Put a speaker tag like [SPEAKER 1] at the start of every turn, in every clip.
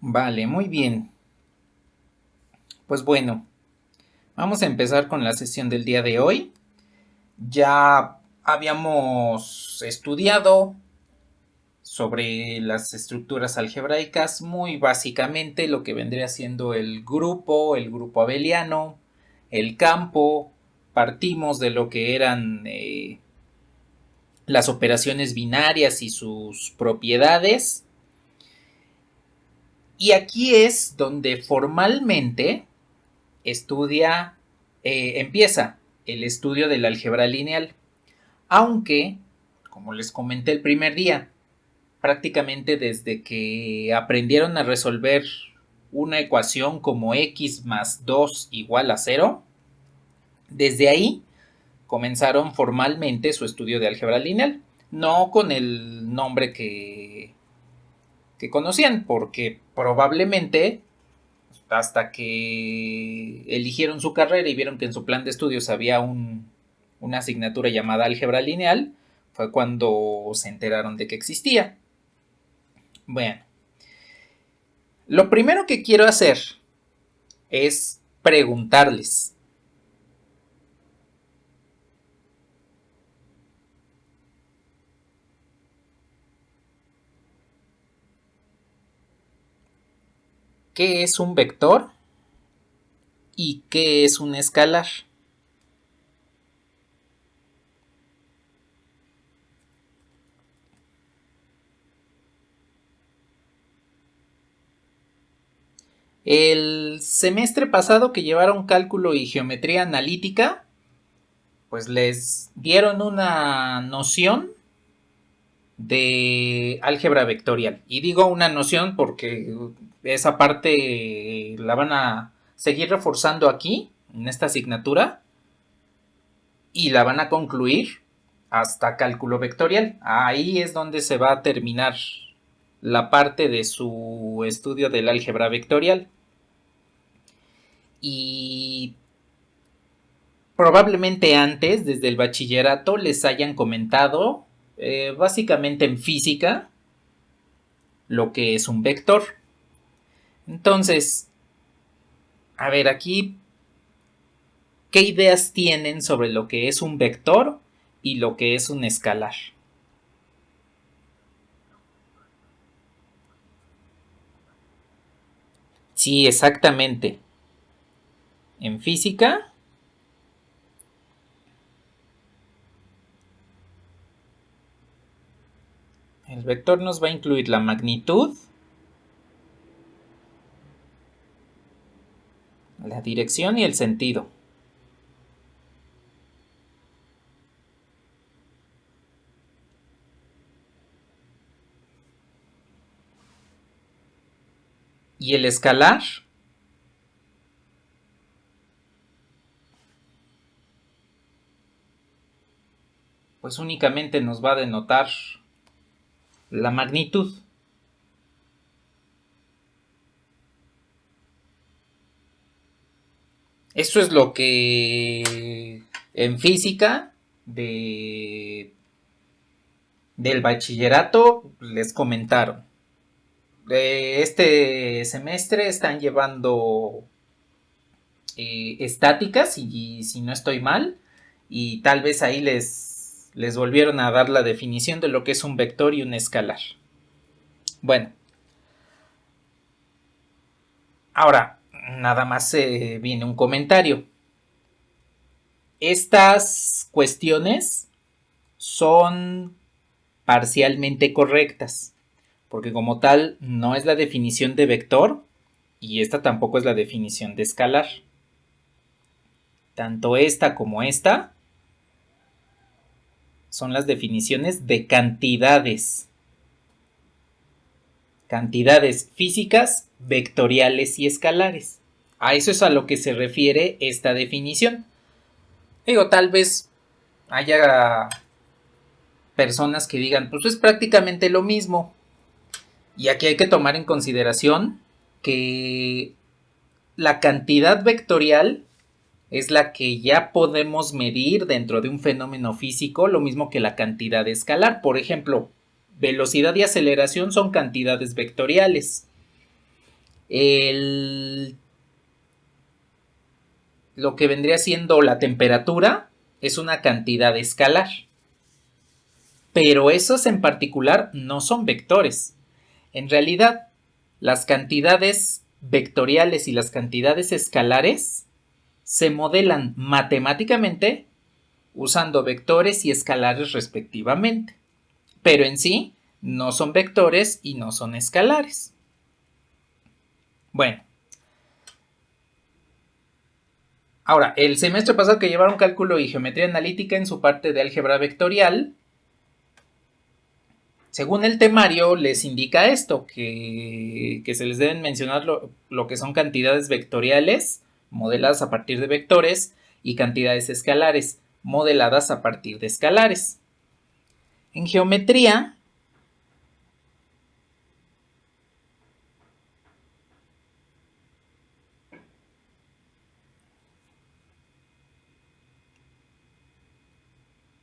[SPEAKER 1] Vale, muy bien. Pues bueno, vamos a empezar con la sesión del día de hoy. Ya habíamos estudiado sobre las estructuras algebraicas, muy básicamente lo que vendría siendo el grupo abeliano, el campo. Partimos de lo que eran las operaciones binarias y sus propiedades. Y aquí es donde formalmente empieza el estudio del álgebra lineal, aunque, como les comenté el primer día, prácticamente desde que aprendieron a resolver una ecuación como x más 2 igual a cero, desde ahí comenzaron formalmente su estudio de álgebra lineal, no con el nombre que conocían, porque probablemente hasta que eligieron su carrera y vieron que en su plan de estudios había una asignatura llamada álgebra lineal, fue cuando se enteraron de que existía. Bueno, lo primero que quiero hacer es preguntarles, ¿qué es un vector y qué es un escalar? El semestre pasado que llevaron cálculo y geometría analítica, pues les dieron una noción de álgebra vectorial. Y digo una noción porque esa parte la van a seguir reforzando aquí, en esta asignatura, y la van a concluir hasta cálculo vectorial. Ahí es donde se va a terminar la parte de su estudio del álgebra vectorial. Y probablemente antes, desde el bachillerato, les hayan comentado, básicamente en física, lo que es un vector. Entonces, a ver, aquí, ¿qué ideas tienen sobre lo que es un vector y lo que es un escalar? Sí, exactamente. En física, el vector nos va a incluir la magnitud, la dirección y el sentido. Y el escalar, pues únicamente nos va a denotar la magnitud. Eso es lo que en física del bachillerato les comentaron. Este semestre están llevando estáticas, y si no estoy mal, y tal vez ahí les volvieron a dar la definición de lo que es un vector y un escalar. Bueno, ahora nada más viene un comentario. Estas cuestiones son parcialmente correctas, porque como tal no es la definición de vector y esta tampoco es la definición de escalar. Tanto esta como esta son las definiciones de cantidades físicas, vectoriales y escalares. A eso es a lo que se refiere esta definición. Digo, tal vez haya personas que digan, pues es prácticamente lo mismo. Y aquí hay que tomar en consideración que la cantidad vectorial es la que ya podemos medir dentro de un fenómeno físico, lo mismo que la cantidad escalar. Por ejemplo, velocidad y aceleración son cantidades vectoriales. Lo que vendría siendo la temperatura es una cantidad escalar. Pero esos en particular no son vectores. En realidad, las cantidades vectoriales y las cantidades escalares se modelan matemáticamente usando vectores y escalares respectivamente. Pero en sí, no son vectores y no son escalares. Bueno. Ahora, el semestre pasado que llevaron cálculo y geometría analítica en su parte de álgebra vectorial, según el temario les indica esto, que se les deben mencionar lo que son cantidades vectoriales modeladas a partir de vectores y cantidades escalares modeladas a partir de escalares. En geometría,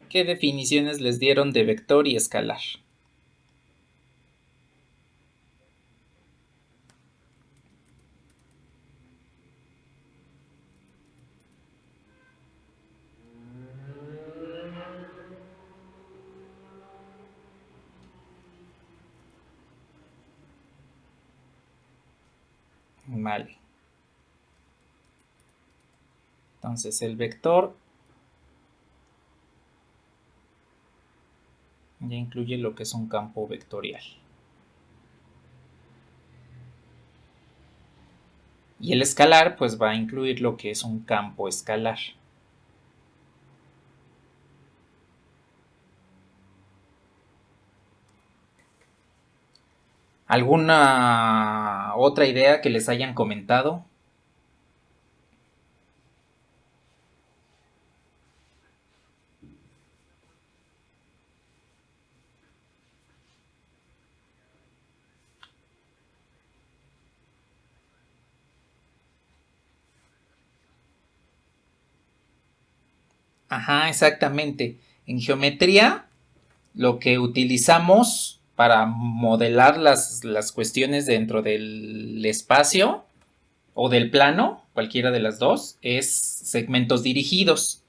[SPEAKER 1] ¿qué definiciones les dieron de vector y escalar? Vale. Entonces el vector ya incluye lo que es un campo vectorial. Y el escalar pues va a incluir lo que es un campo escalar. ¿Alguna otra idea que les hayan comentado? Ajá, exactamente. En geometría, lo que utilizamos para modelar las cuestiones dentro del espacio o del plano, cualquiera de las dos, es segmentos dirigidos.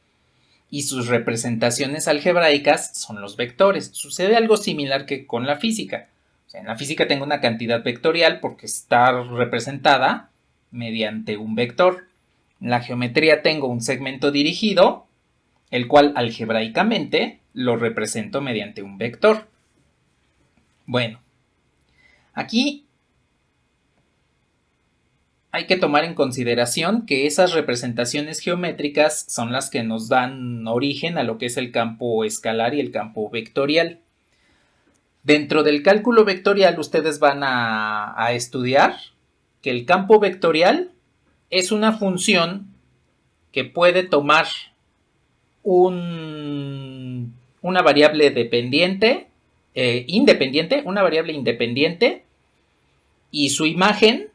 [SPEAKER 1] Y sus representaciones algebraicas son los vectores. Sucede algo similar que con la física. O sea, en la física tengo una cantidad vectorial porque está representada mediante un vector. En la geometría tengo un segmento dirigido, el cual algebraicamente lo represento mediante un vector. Bueno, aquí hay que tomar en consideración que esas representaciones geométricas son las que nos dan origen a lo que es el campo escalar y el campo vectorial. Dentro del cálculo vectorial ustedes van a estudiar que el campo vectorial es una función que puede tomar una variable independiente, una variable independiente, y su imagen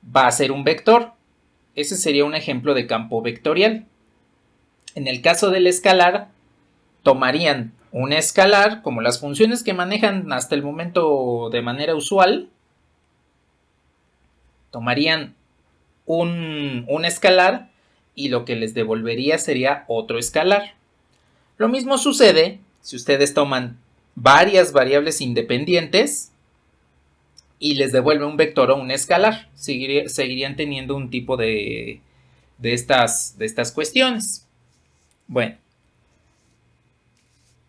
[SPEAKER 1] va a ser un vector. Ese sería un ejemplo de campo vectorial. En el caso del escalar, tomarían un escalar, como las funciones que manejan hasta el momento de manera usual, tomarían un escalar y lo que les devolvería sería otro escalar. Lo mismo sucede si ustedes toman varias variables independientes y les devuelve un vector o un escalar. Seguirían teniendo un tipo de estas cuestiones. Bueno,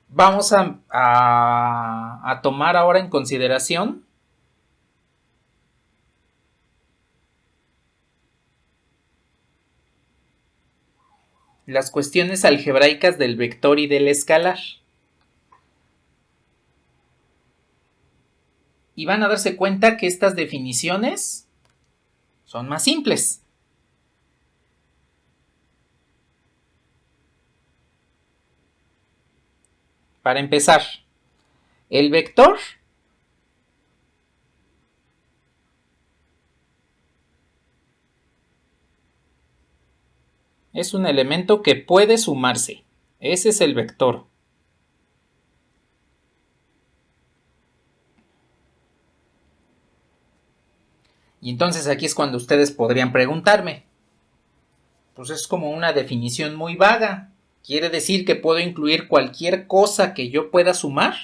[SPEAKER 1] vamos a tomar ahora en consideración las cuestiones algebraicas del vector y del escalar. Y van a darse cuenta que estas definiciones son más simples. Para empezar, el vector es un elemento que puede sumarse. Ese es el vector. Y entonces aquí es cuando ustedes podrían preguntarme, pues es como una definición muy vaga. ¿Quiere decir que puedo incluir cualquier cosa que yo pueda sumar?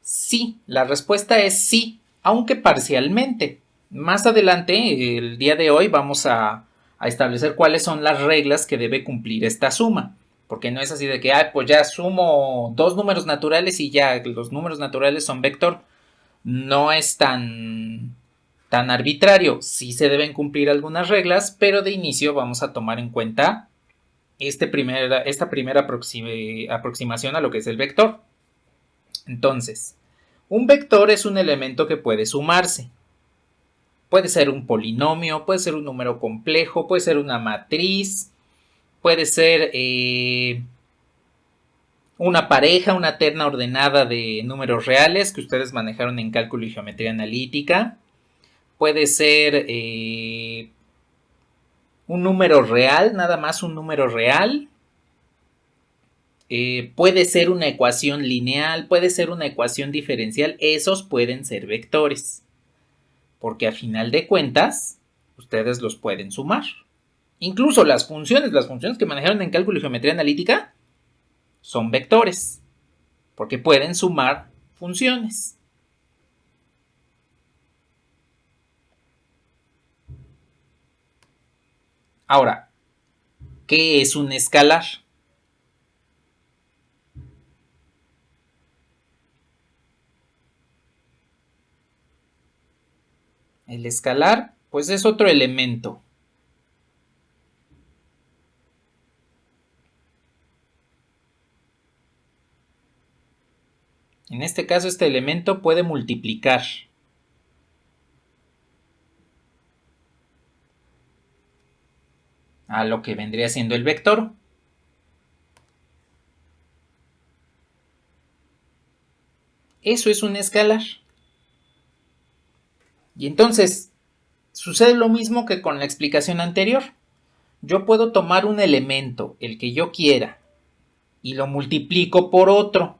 [SPEAKER 1] Sí, la respuesta es sí, aunque parcialmente. Más adelante, el día de hoy, vamos a establecer cuáles son las reglas que debe cumplir esta suma. Porque no es así de que, pues ya sumo dos números naturales y ya los números naturales son vector. No es tan arbitrario. Sí se deben cumplir algunas reglas, pero de inicio vamos a tomar en cuenta esta primera aproximación a lo que es el vector. Entonces, un vector es un elemento que puede sumarse. Puede ser un polinomio, puede ser un número complejo, puede ser una matriz, puede ser una pareja, una terna ordenada de números reales que ustedes manejaron en cálculo y geometría analítica. Puede ser un número real, nada más un número real. Puede ser una ecuación lineal, puede ser una ecuación diferencial. Esos pueden ser vectores. Porque a final de cuentas, ustedes los pueden sumar. Incluso las funciones que manejaron en cálculo y geometría analítica, son vectores, porque pueden sumar funciones. Ahora, ¿qué es un escalar? El escalar, pues es otro elemento. En este caso, este elemento puede multiplicar. A lo que vendría siendo el vector. Eso es un escalar. Y entonces, sucede lo mismo que con la explicación anterior. Yo puedo tomar un elemento, el que yo quiera, y lo multiplico por otro.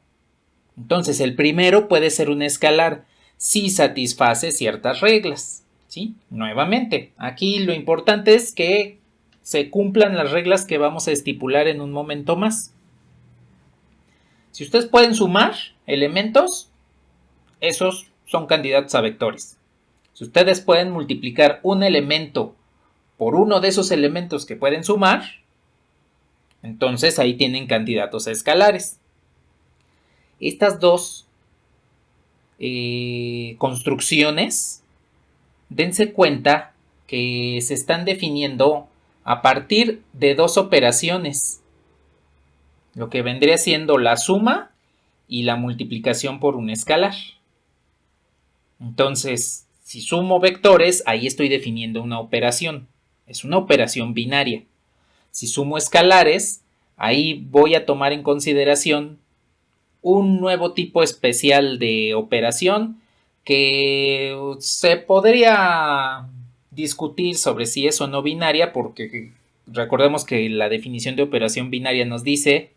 [SPEAKER 1] Entonces, el primero puede ser un escalar si satisface ciertas reglas. ¿Sí? Nuevamente, aquí lo importante es que se cumplan las reglas que vamos a estipular en un momento más. Si ustedes pueden sumar elementos, esos son candidatos a vectores. Si ustedes pueden multiplicar un elemento por uno de esos elementos que pueden sumar, entonces ahí tienen candidatos a escalares. Estas dos construcciones, dense cuenta que se están definiendo a partir de dos operaciones, lo que vendría siendo la suma y la multiplicación por un escalar. Entonces, si sumo vectores, ahí estoy definiendo una operación. Es una operación binaria. Si sumo escalares, ahí voy a tomar en consideración un nuevo tipo especial de operación que se podría discutir sobre si es o no binaria, porque recordemos que la definición de operación binaria nos dice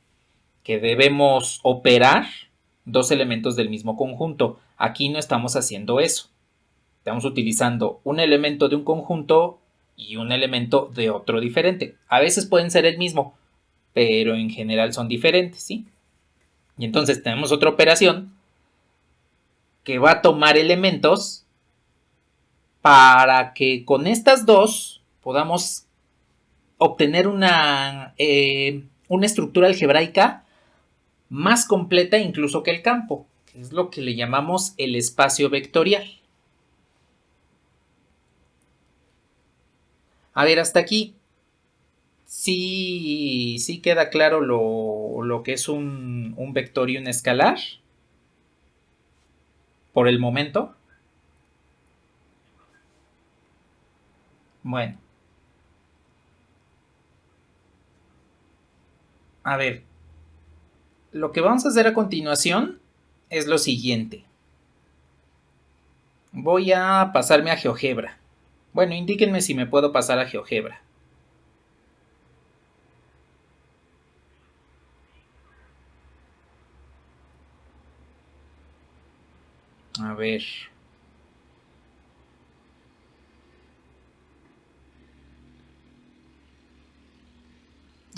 [SPEAKER 1] que debemos operar dos elementos del mismo conjunto. Aquí no estamos haciendo eso. Estamos utilizando un elemento de un conjunto y un elemento de otro diferente. A veces pueden ser el mismo, pero en general son diferentes, ¿sí? Y entonces tenemos otra operación que va a tomar elementos para que con estas dos podamos obtener una estructura algebraica más completa incluso que el campo, que es lo que le llamamos el espacio vectorial. A ver, hasta aquí sí queda claro lo que es un vector y un escalar por el momento. Bueno, a ver, lo que vamos a hacer a continuación es lo siguiente. Voy a pasarme a GeoGebra. Bueno, indíquenme si me puedo pasar a GeoGebra. A ver.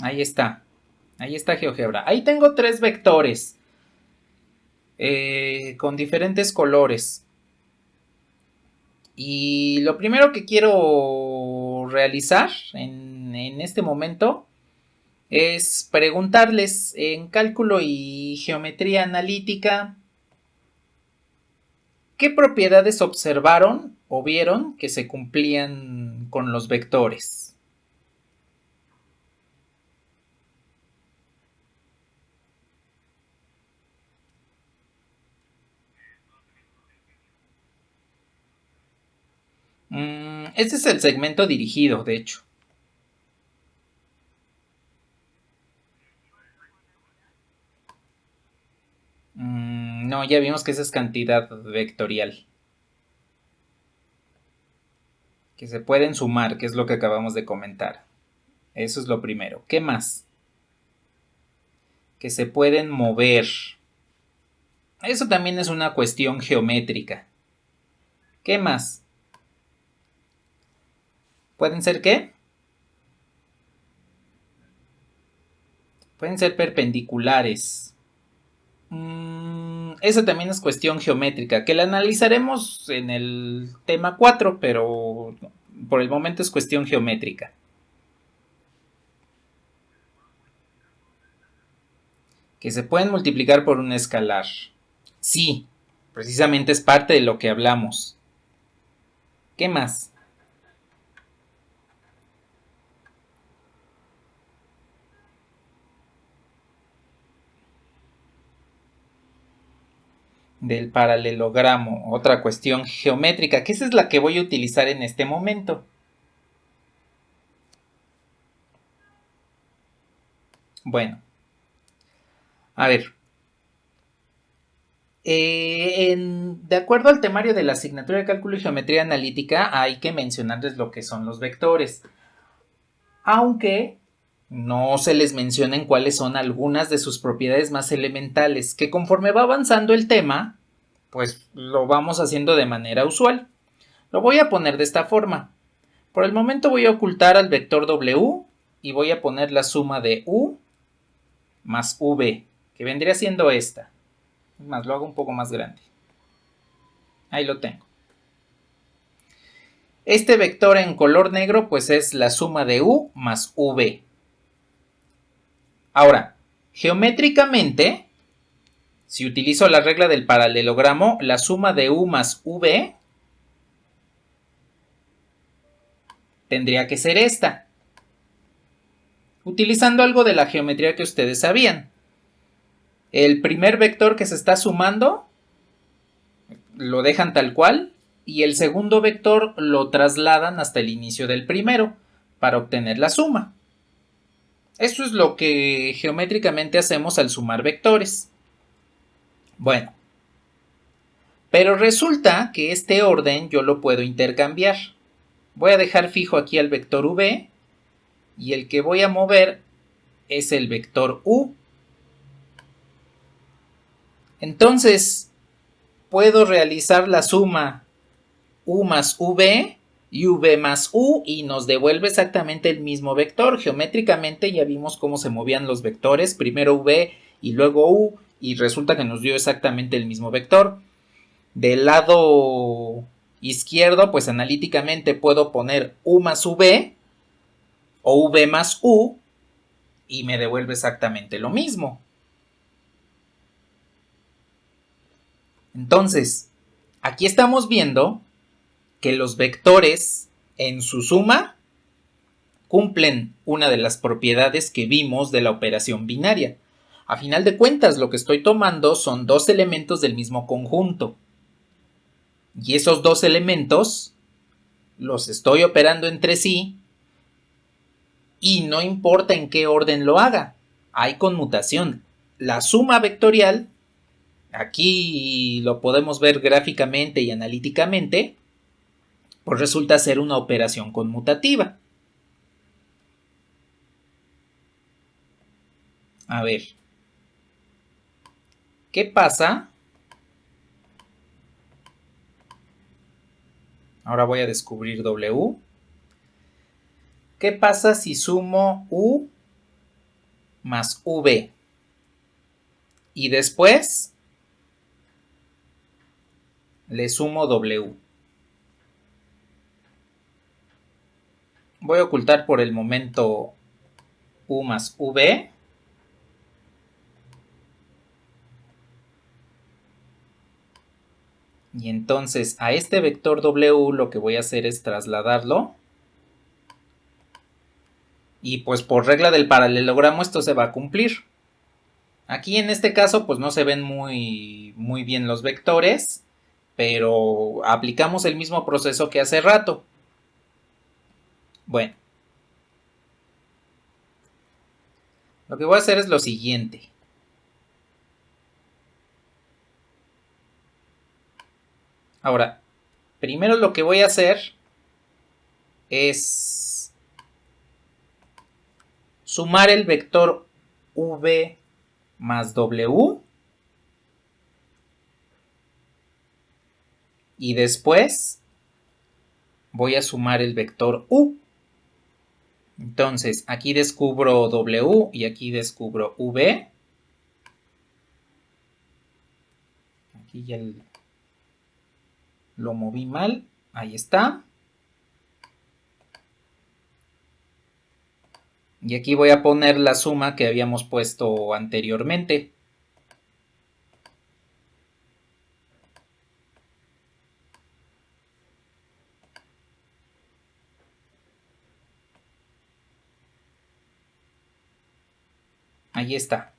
[SPEAKER 1] Ahí está. Ahí está GeoGebra. Ahí tengo 3 vectores con diferentes colores. Y lo primero que quiero realizar en este momento es preguntarles en cálculo y geometría analítica qué propiedades observaron o vieron que se cumplían con los vectores. Este es el segmento dirigido, de hecho. No, ya vimos que esa es cantidad vectorial. Que se pueden sumar, que es lo que acabamos de comentar. Eso es lo primero. ¿Qué más? Que se pueden mover. Eso también es una cuestión geométrica. ¿Qué más? ¿Pueden ser qué? Pueden ser perpendiculares. Eso también es cuestión geométrica, que la analizaremos en el tema 4, pero por el momento es cuestión geométrica. Que se pueden multiplicar por un escalar. Sí, precisamente es parte de lo que hablamos. ¿Qué más? Del paralelogramo, otra cuestión geométrica, que esa es la que voy a utilizar en este momento. Bueno, a ver. De acuerdo al temario de la asignatura de cálculo y geometría analítica, hay que mencionarles lo que son los vectores. Aunque no se les mencionen cuáles son algunas de sus propiedades más elementales, que conforme va avanzando el tema, pues lo vamos haciendo de manera usual. Lo voy a poner de esta forma. Por el momento voy a ocultar al vector W y voy a poner la suma de U más V, que vendría siendo esta. Más lo hago un poco más grande. Ahí lo tengo. Este vector en color negro pues es la suma de U más V. Ahora, geométricamente, si utilizo la regla del paralelogramo, la suma de U más V tendría que ser esta. Utilizando algo de la geometría que ustedes sabían. El primer vector que se está sumando lo dejan tal cual y el segundo vector lo trasladan hasta el inicio del primero para obtener la suma. Eso es lo que geométricamente hacemos al sumar vectores. Bueno, pero resulta que este orden yo lo puedo intercambiar. Voy a dejar fijo aquí al vector v y el que voy a mover es el vector u. Entonces, puedo realizar la suma u más v y v más u y nos devuelve exactamente el mismo vector. Geométricamente ya vimos cómo se movían los vectores, primero v y luego u, y resulta que nos dio exactamente el mismo vector. Del lado izquierdo, pues analíticamente puedo poner u más v o v más u y me devuelve exactamente lo mismo. Entonces, aquí estamos viendo que los vectores en su suma cumplen una de las propiedades que vimos de la operación binaria. A final de cuentas, lo que estoy tomando son dos elementos del mismo conjunto. Y esos dos elementos los estoy operando entre sí y no importa en qué orden lo haga. Hay conmutación. La suma vectorial, aquí lo podemos ver gráficamente y analíticamente, pues resulta ser una operación conmutativa. A ver, ¿qué pasa? Ahora voy a descubrir W. ¿Qué pasa si sumo U más V. Y después le sumo W. Voy a ocultar por el momento U más V. Y entonces a este vector W lo que voy a hacer es trasladarlo. Y pues por regla del paralelogramo esto se va a cumplir. Aquí en este caso pues no se ven muy bien los vectores, pero aplicamos el mismo proceso que hace rato. Bueno, lo que voy a hacer es lo siguiente. Ahora, primero lo que voy a hacer es sumar el vector V más W y después voy a sumar el vector U. Entonces, aquí descubro W y aquí descubro V. Aquí ya lo moví mal. Ahí está. Y aquí voy a poner la suma que habíamos puesto anteriormente. Ahí está.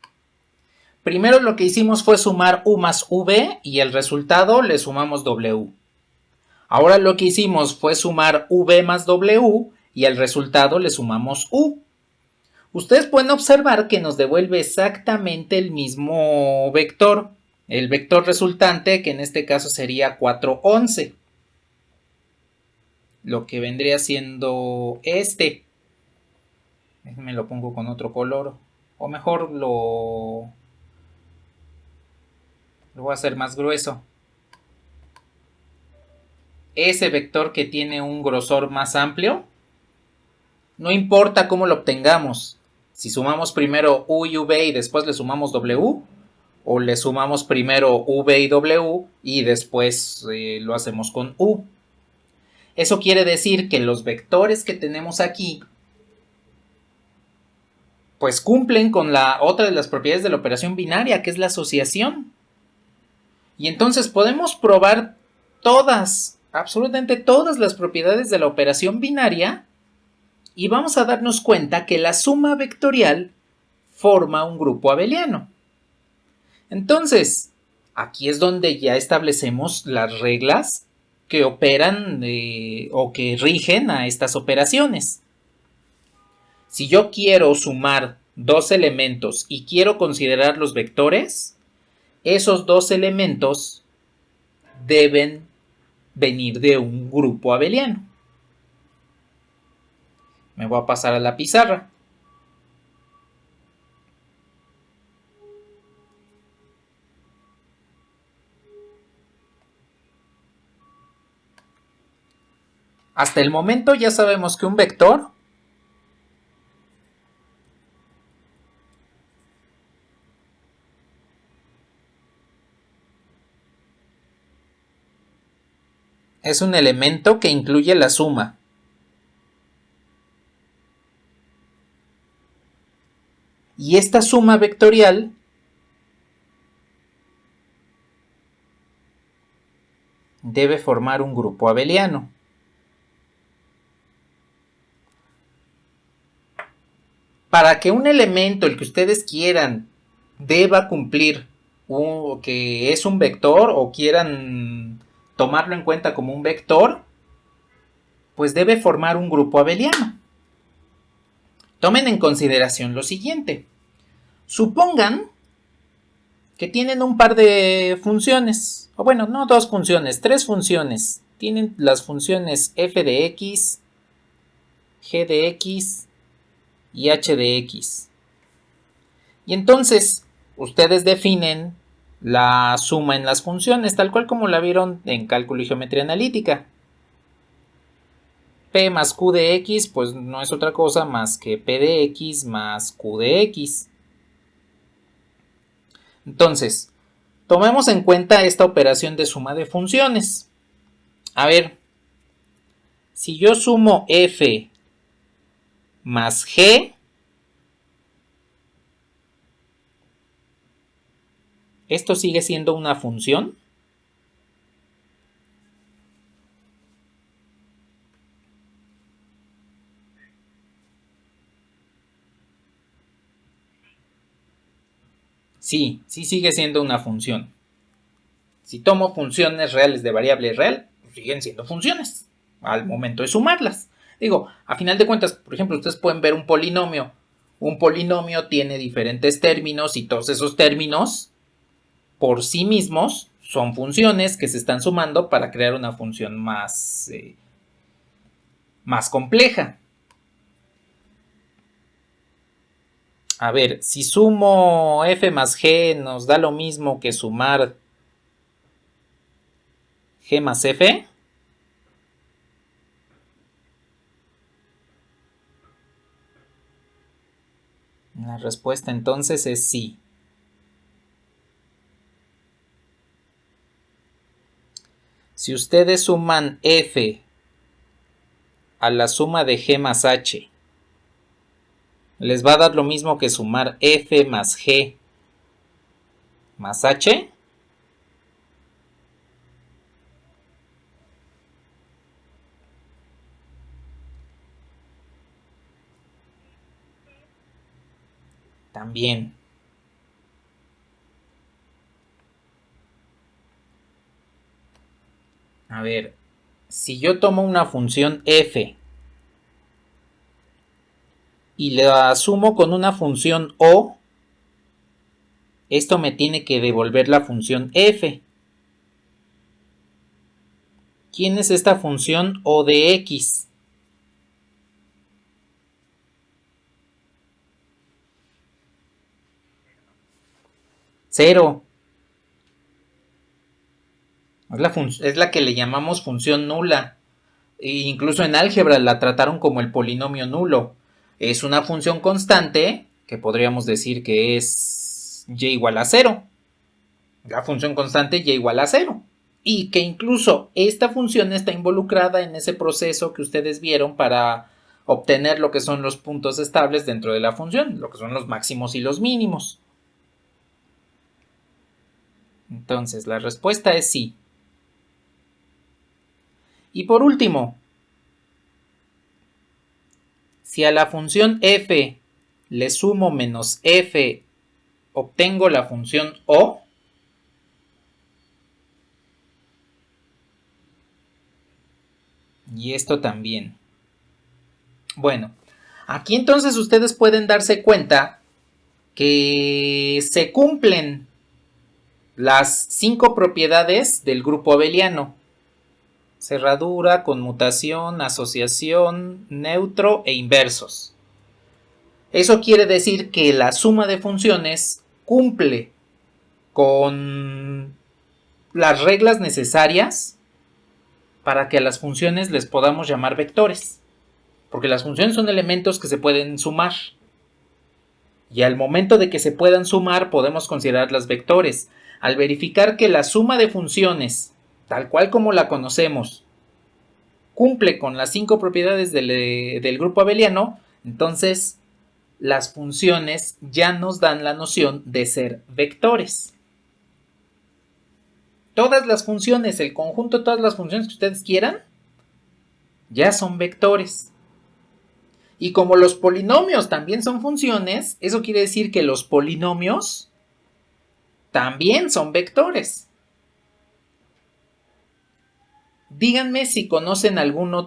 [SPEAKER 1] Primero lo que hicimos fue sumar U más V y el resultado le sumamos W. Ahora lo que hicimos fue sumar V más W y al resultado le sumamos U. Ustedes pueden observar que nos devuelve exactamente el mismo vector. El vector resultante, que en este caso sería 4, 11. Lo que vendría siendo este. Déjenme lo pongo con otro color. O mejor lo voy a hacer más grueso. Ese vector que tiene un grosor más amplio, no importa cómo lo obtengamos. Si sumamos primero U y V y después le sumamos W, o le sumamos primero V y W y después lo hacemos con U. Eso quiere decir que los vectores que tenemos aquí pues cumplen con la otra de las propiedades de la operación binaria, que es la asociación. Y entonces podemos probar todas, absolutamente todas las propiedades de la operación binaria y vamos a darnos cuenta que la suma vectorial forma un grupo abeliano. Entonces, aquí es donde ya establecemos las reglas que operan o que rigen a estas operaciones. Si yo quiero sumar dos elementos y quiero considerar los vectores, esos dos elementos deben venir de un grupo abeliano. Me voy a pasar a la pizarra. Hasta el momento ya sabemos que un vector es un elemento que incluye la suma. Y esta suma vectorial debe formar un grupo abeliano. Para que un elemento, el que ustedes quieran, deba cumplir que es un vector o quieran tomarlo en cuenta como un vector, pues debe formar un grupo abeliano. Tomen en consideración lo siguiente. Supongan que tienen un par de funciones, o bueno, no dos funciones, tres funciones. Tienen las funciones f de x, g de x y h de x. Y entonces, ustedes definen la suma en las funciones, tal cual como la vieron en cálculo y geometría analítica. P más Q de X, pues no es otra cosa más que P de X más Q de X. Entonces, tomemos en cuenta esta operación de suma de funciones. A ver, si yo sumo f más g, ¿esto sigue siendo una función? Sí, sí sigue siendo una función. Si tomo funciones reales de variable real, pues siguen siendo funciones al momento de sumarlas. Digo, a final de cuentas, por ejemplo, ustedes pueden ver un polinomio. Un polinomio tiene diferentes términos y todos esos términos por sí mismos son funciones que se están sumando para crear una función más compleja. A ver, si sumo f más g nos da lo mismo que sumar g más f. La respuesta entonces es sí. Si ustedes suman f a la suma de g más h, les va a dar lo mismo que sumar f más g más h. También. A ver, si yo tomo una función f y la sumo con una función o, esto me tiene que devolver la función f. ¿Quién es esta función o de x? Cero. Es la que le llamamos función nula. E incluso en álgebra la trataron como el polinomio nulo. Es una función constante que podríamos decir que es y igual a 0. La función constante y igual a 0. Y que incluso esta función está involucrada en ese proceso que ustedes vieron para obtener lo que son los puntos estables dentro de la función, lo que son los máximos y los mínimos. Entonces, la respuesta es sí. Y por último, si a la función f le sumo menos f, obtengo la función o. Y esto también. Bueno, aquí entonces ustedes pueden darse cuenta que se cumplen las 5 propiedades del grupo abeliano: cerradura, conmutación, asociación, neutro e inversos. Eso quiere decir que la suma de funciones cumple con las reglas necesarias para que a las funciones les podamos llamar vectores, porque las funciones son elementos que se pueden sumar, y al momento de que se puedan sumar podemos considerarlas vectores. Al verificar que la suma de funciones, tal cual como la conocemos, cumple con las 5 propiedades del grupo abeliano, entonces las funciones ya nos dan la noción de ser vectores. Todas las funciones, el conjunto de todas las funciones que ustedes quieran, ya son vectores. Y como los polinomios también son funciones, eso quiere decir que los polinomios también son vectores. Díganme si conocen alguna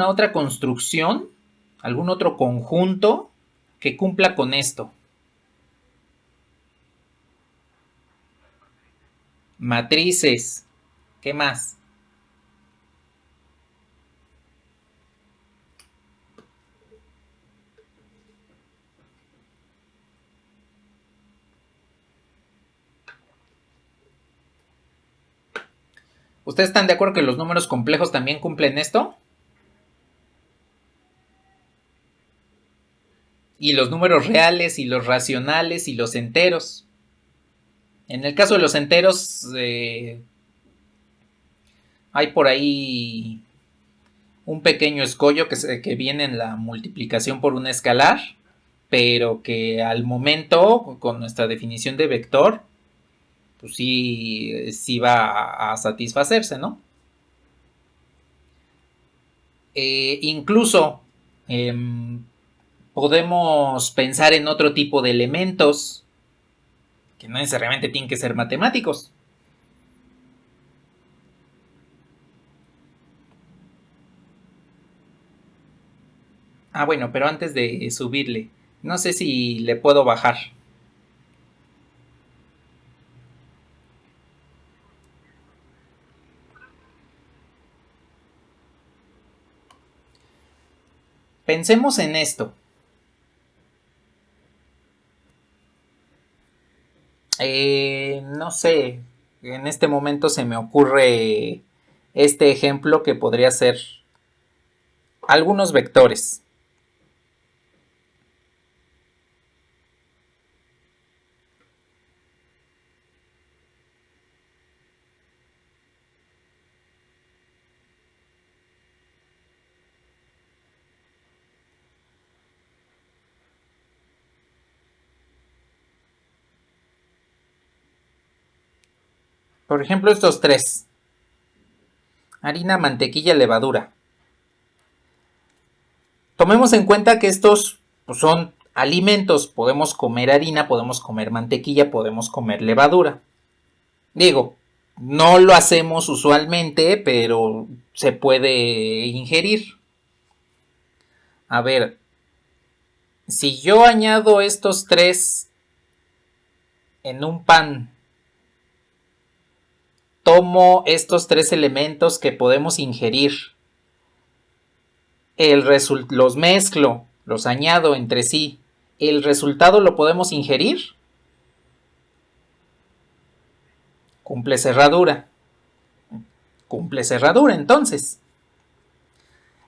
[SPEAKER 1] otra construcción, algún otro conjunto que cumpla con esto. Matrices. ¿Qué más? ¿Ustedes están de acuerdo que los números complejos también cumplen esto? y los números reales y los racionales y los enteros. En el caso de los enteros, hay por ahí un pequeño escollo que viene en la multiplicación por un escalar, pero que al momento, con nuestra definición de vector, pues sí va a satisfacerse, ¿no? Incluso eh, podemos pensar en otro tipo de elementos que no necesariamente tienen que ser matemáticos. Ah, bueno, pero antes de subirle, no sé si le puedo bajar. Pensemos en esto. No sé, en este momento se me ocurre este ejemplo que podría ser algunos vectores. Por ejemplo, estos tres. Harina, mantequilla, levadura. Tomemos en cuenta que estos pues, son alimentos. Podemos comer harina, podemos comer mantequilla, podemos comer levadura. Digo, no lo hacemos usualmente, pero se puede ingerir. A ver, si yo añado estos tres en un pan, tomo estos tres elementos que podemos ingerir, los mezclo, los añado entre sí, ¿el resultado lo podemos ingerir? Cumple cerradura. Cumple cerradura, entonces.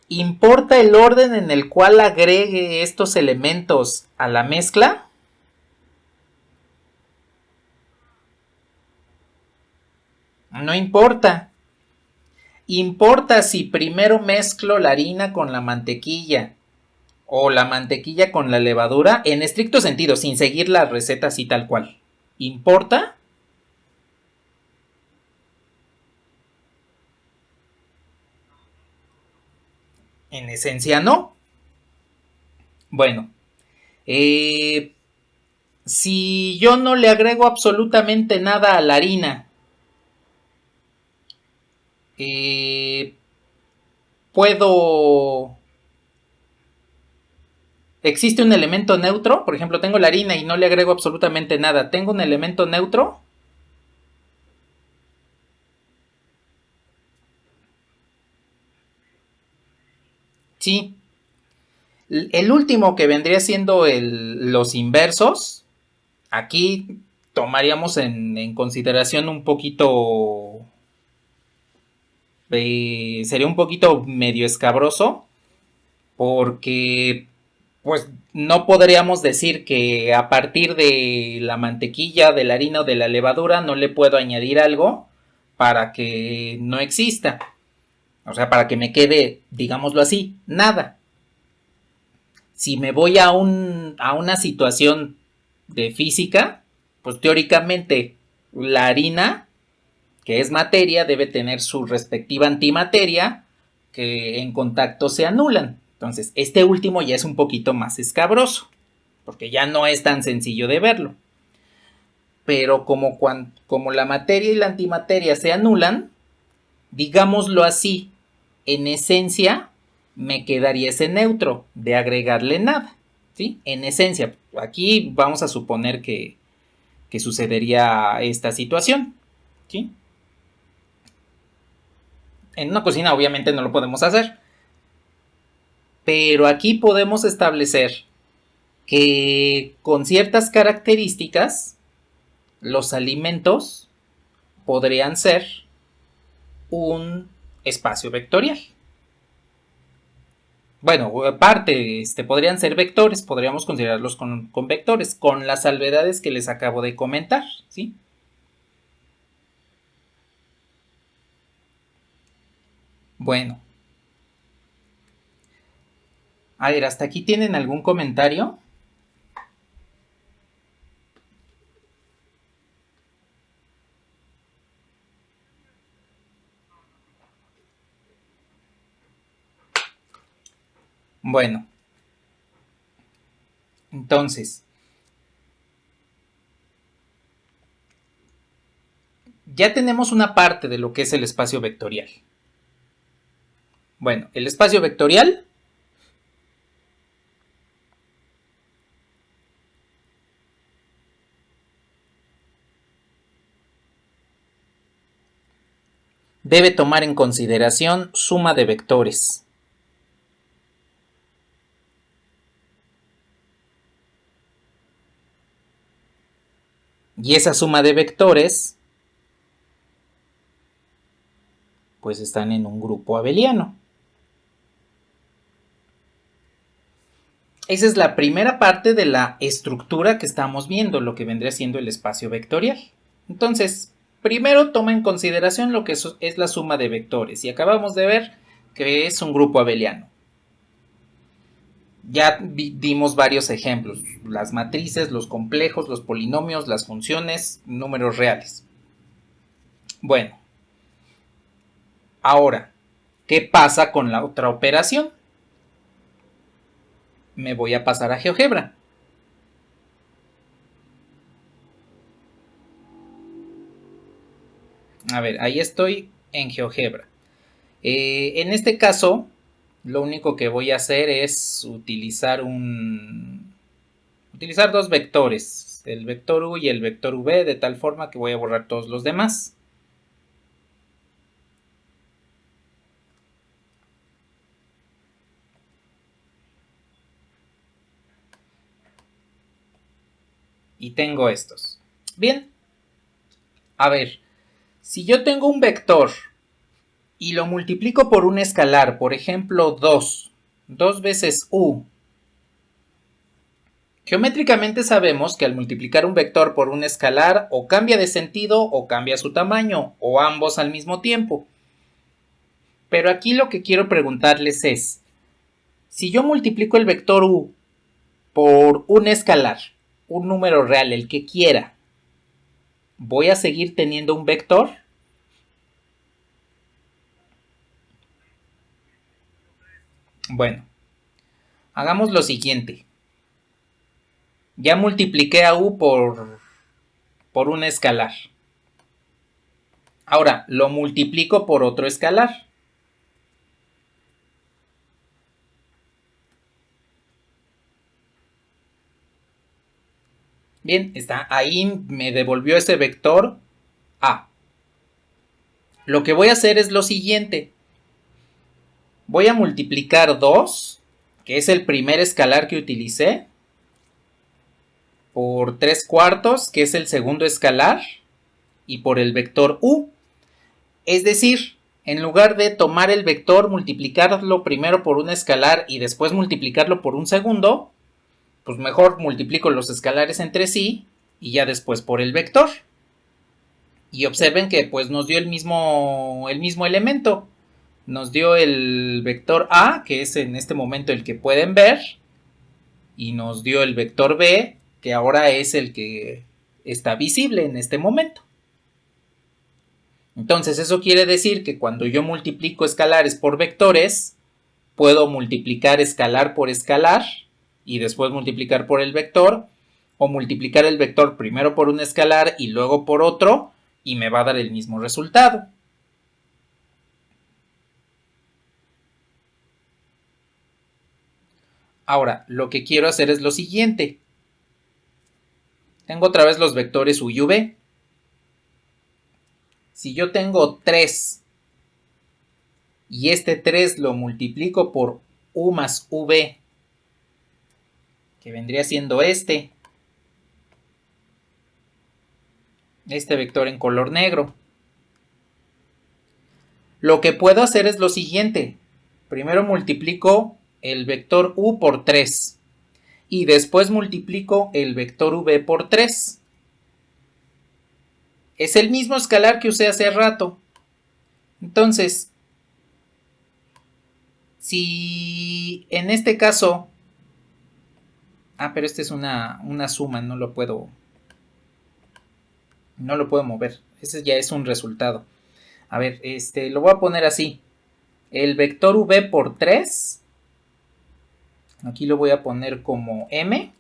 [SPEAKER 1] ¿Importa el orden en el cual agregue estos elementos a la mezcla? No importa. Importa si primero mezclo la harina con la mantequilla o la mantequilla con la levadura, en estricto sentido, sin seguir la receta así tal cual. ¿Importa? En esencia no. Bueno, eh, si yo no le agrego absolutamente nada a la harina, eh, puedo... ¿Existe un elemento neutro? Por ejemplo, tengo la harina y no le agrego absolutamente nada. ¿Tengo un elemento neutro? Sí. El último que vendría siendo los inversos, aquí tomaríamos en consideración un poquito... sería un poquito medio escabroso porque pues no podríamos decir que a partir de la mantequilla, de la harina o de la levadura no le puedo añadir algo para que no exista. O sea, para que me quede, digámoslo así, nada. Si me voy a una situación de física, pues teóricamente la harina, que es materia, debe tener su respectiva antimateria que en contacto se anulan. Entonces, este último ya es un poquito más escabroso, porque ya no es tan sencillo de verlo. Pero como la materia y la antimateria se anulan, digámoslo así, en esencia me quedaría ese neutro de agregarle nada, ¿sí? En esencia, aquí vamos a suponer que sucedería esta situación, ¿sí? En una cocina obviamente no lo podemos hacer, pero aquí podemos establecer que con ciertas características los alimentos podrían ser un espacio vectorial. Bueno, aparte, podrían ser vectores, podríamos considerarlos con vectores, con las salvedades que les acabo de comentar, ¿sí? Bueno, a ver, ¿hasta aquí tienen algún comentario? Bueno, entonces, ya tenemos una parte de lo que es el espacio vectorial. Bueno, el espacio vectorial debe tomar en consideración suma de vectores. Y esa suma de vectores, pues están en un grupo abeliano. Esa es la primera parte de la estructura que estamos viendo, lo que vendría siendo el espacio vectorial. Entonces, primero toma en consideración lo que es la suma de vectores y acabamos de ver que es un grupo abeliano. Ya dimos varios ejemplos, las matrices, los complejos, los polinomios, las funciones, números reales. Bueno, ahora, ¿qué pasa con la otra operación? Me voy a pasar a GeoGebra. A ver, ahí estoy en GeoGebra. En este caso, lo único que voy a hacer es utilizar dos vectores, el vector u y el vector v, de tal forma que voy a borrar todos los demás. Y tengo estos. Bien, a ver, si yo tengo un vector y lo multiplico por un escalar, por ejemplo 2 veces u, geométricamente sabemos que al multiplicar un vector por un escalar o cambia de sentido o cambia su tamaño, o ambos al mismo tiempo. Pero aquí lo que quiero preguntarles es, si yo multiplico el vector u por un escalar, un número real, el que quiera, ¿voy a seguir teniendo un vector? Bueno, hagamos lo siguiente. Ya multipliqué a u por un escalar. Ahora, lo multiplico por otro escalar. Bien, está ahí, me devolvió ese vector a. Lo que voy a hacer es lo siguiente. Voy a multiplicar 2, que es el primer escalar que utilicé, por 3 cuartos, que es el segundo escalar, y por el vector u. Es decir, en lugar de tomar el vector, multiplicarlo primero por un escalar y después multiplicarlo por un segundo, pues mejor multiplico los escalares entre sí y ya después por el vector. Y observen que pues nos dio el mismo elemento. Nos dio el vector A, que es en este momento el que pueden ver, y nos dio el vector B, que ahora es el que está visible en este momento. Entonces eso quiere decir que cuando yo multiplico escalares por vectores, puedo multiplicar escalar por escalar y después multiplicar por el vector, o multiplicar el vector primero por un escalar y luego por otro, y me va a dar el mismo resultado. Ahora, lo que quiero hacer es lo siguiente. Tengo otra vez los vectores u y v. Si yo tengo 3 y este 3 lo multiplico por u más v, que vendría siendo este vector en color negro, lo que puedo hacer es lo siguiente. Primero multiplico el vector u por 3 y después multiplico el vector v por 3. Es el mismo escalar que usé hace rato. Entonces, si en este caso... pero esta es una suma, no lo puedo mover. Ese ya es un resultado. A ver, lo voy a poner así. El vector v por 3, aquí lo voy a poner como m,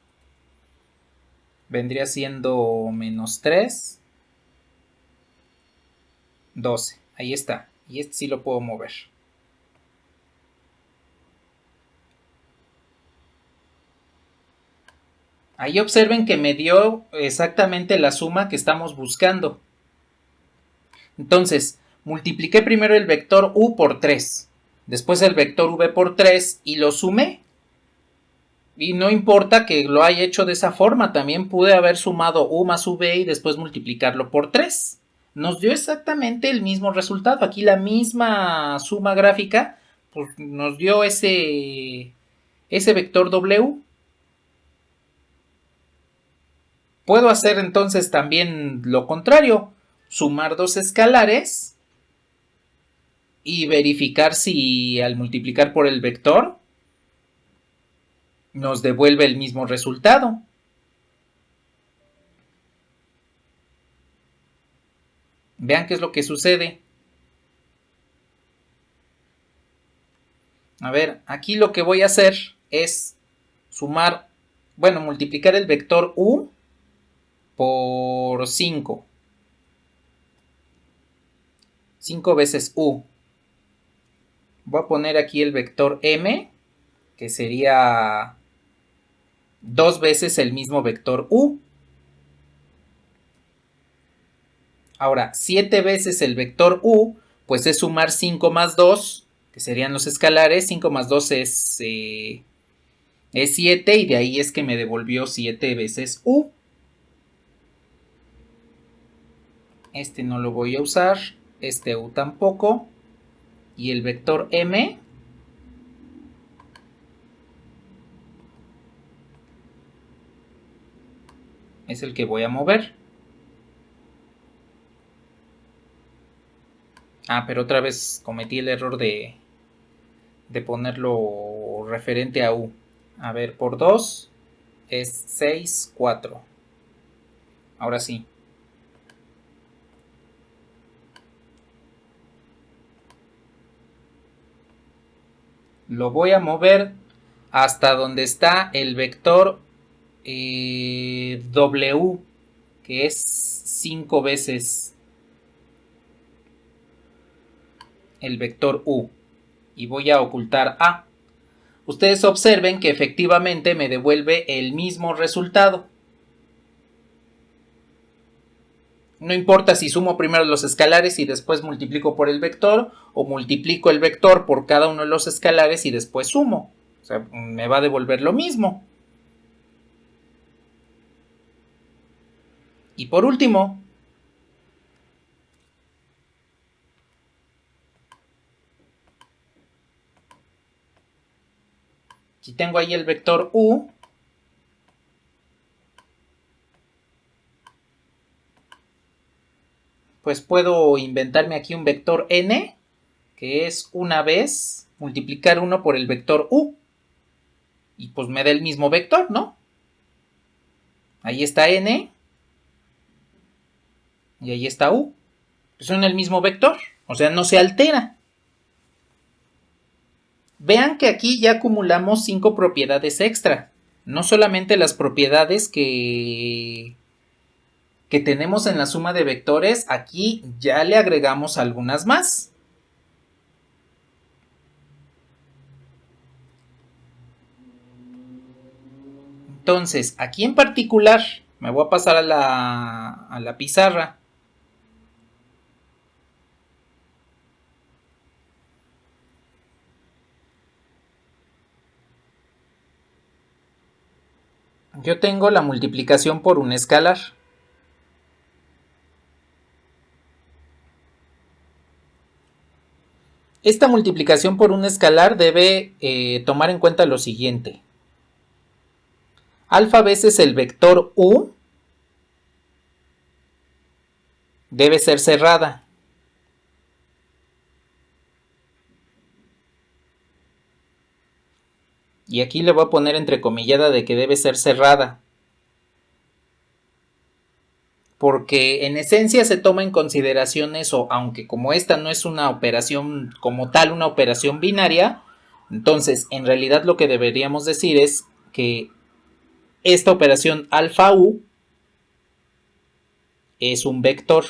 [SPEAKER 1] vendría siendo menos 3, 12. Ahí está. Y este sí lo puedo mover. Ahí observen que me dio exactamente la suma que estamos buscando. Entonces, multipliqué primero el vector u por 3, después el vector v por 3 y lo sumé. Y no importa que lo haya hecho de esa forma, también pude haber sumado u más v y después multiplicarlo por 3. Nos dio exactamente el mismo resultado. Aquí la misma suma gráfica pues, nos dio ese vector w. Puedo hacer entonces también lo contrario, sumar dos escalares y verificar si al multiplicar por el vector nos devuelve el mismo resultado. Vean qué es lo que sucede. A ver, aquí lo que voy a hacer es multiplicar el vector u por 5. 5 veces u. Voy a poner aquí el vector m, que sería 2 veces el mismo vector u. Ahora, 7 veces el vector u, pues es sumar 5 más 2, que serían los escalares. 5 más 2 es 7, y de ahí es que me devolvió 7 veces u. Este no lo voy a usar, este u tampoco. Y el vector m es el que voy a mover. Pero otra vez cometí el error de ponerlo referente a u. A ver, por 2 es 6, 4. Ahora sí. Lo voy a mover hasta donde está el vector w, que es 5 veces el vector u. Y voy a ocultar a. Ustedes observen que efectivamente me devuelve el mismo resultado. No importa si sumo primero los escalares y después multiplico por el vector, o multiplico el vector por cada uno de los escalares y después sumo. O sea, me va a devolver lo mismo. Y por último, si tengo ahí el vector u, pues puedo inventarme aquí un vector n, que es una vez multiplicar 1 por el vector u. Y pues me da el mismo vector, ¿no? Ahí está n y ahí está u. Son el mismo vector, o sea, no se altera. Vean que aquí ya acumulamos 5 propiedades extra. No solamente las propiedades que tenemos en la suma de vectores, aquí ya le agregamos algunas más. Entonces, aquí en particular, me voy a pasar a la pizarra. Yo tengo la multiplicación por un escalar. Esta multiplicación por un escalar debe tomar en cuenta lo siguiente. Alfa veces el vector u debe ser cerrada. Y aquí le voy a poner entrecomillada de que debe ser cerrada. Porque en esencia se toma en consideración eso, aunque como esta no es una operación como tal, una operación binaria, entonces en realidad lo que deberíamos decir es que esta operación alfa u es un vector.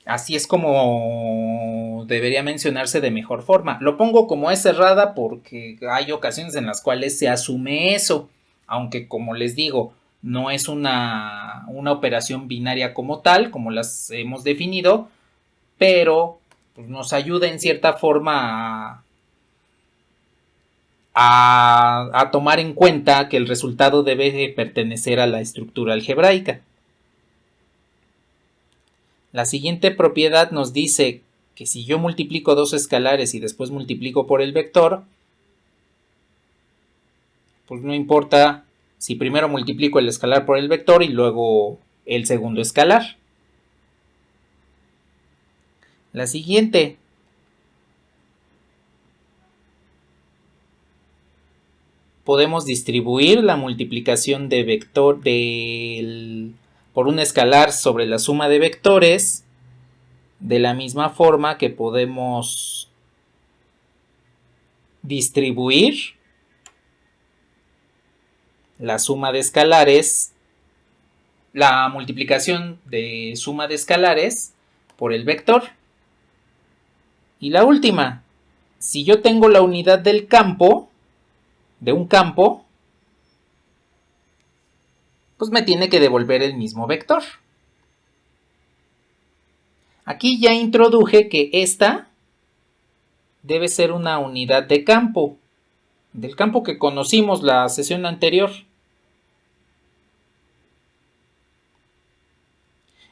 [SPEAKER 1] Así es como debería mencionarse de mejor forma. Lo pongo como es cerrada porque hay ocasiones en las cuales se asume eso, aunque como les digo, no es una operación binaria como tal, como las hemos definido, pero pues, nos ayuda en cierta forma a tomar en cuenta que el resultado debe pertenecer a la estructura algebraica. La siguiente propiedad nos dice que si yo multiplico dos escalares y después multiplico por el vector, pues no importa si primero multiplico el escalar por el vector y luego el segundo escalar. La siguiente. Podemos distribuir la multiplicación de vector por un escalar sobre la suma de vectores de la misma forma que podemos distribuir la suma de escalares, la multiplicación de suma de escalares por el vector. Y la última, si yo tengo la unidad del campo, de un campo, pues me tiene que devolver el mismo vector. Aquí ya introduje que esta debe ser una unidad de campo, del campo que conocimos la sesión anterior.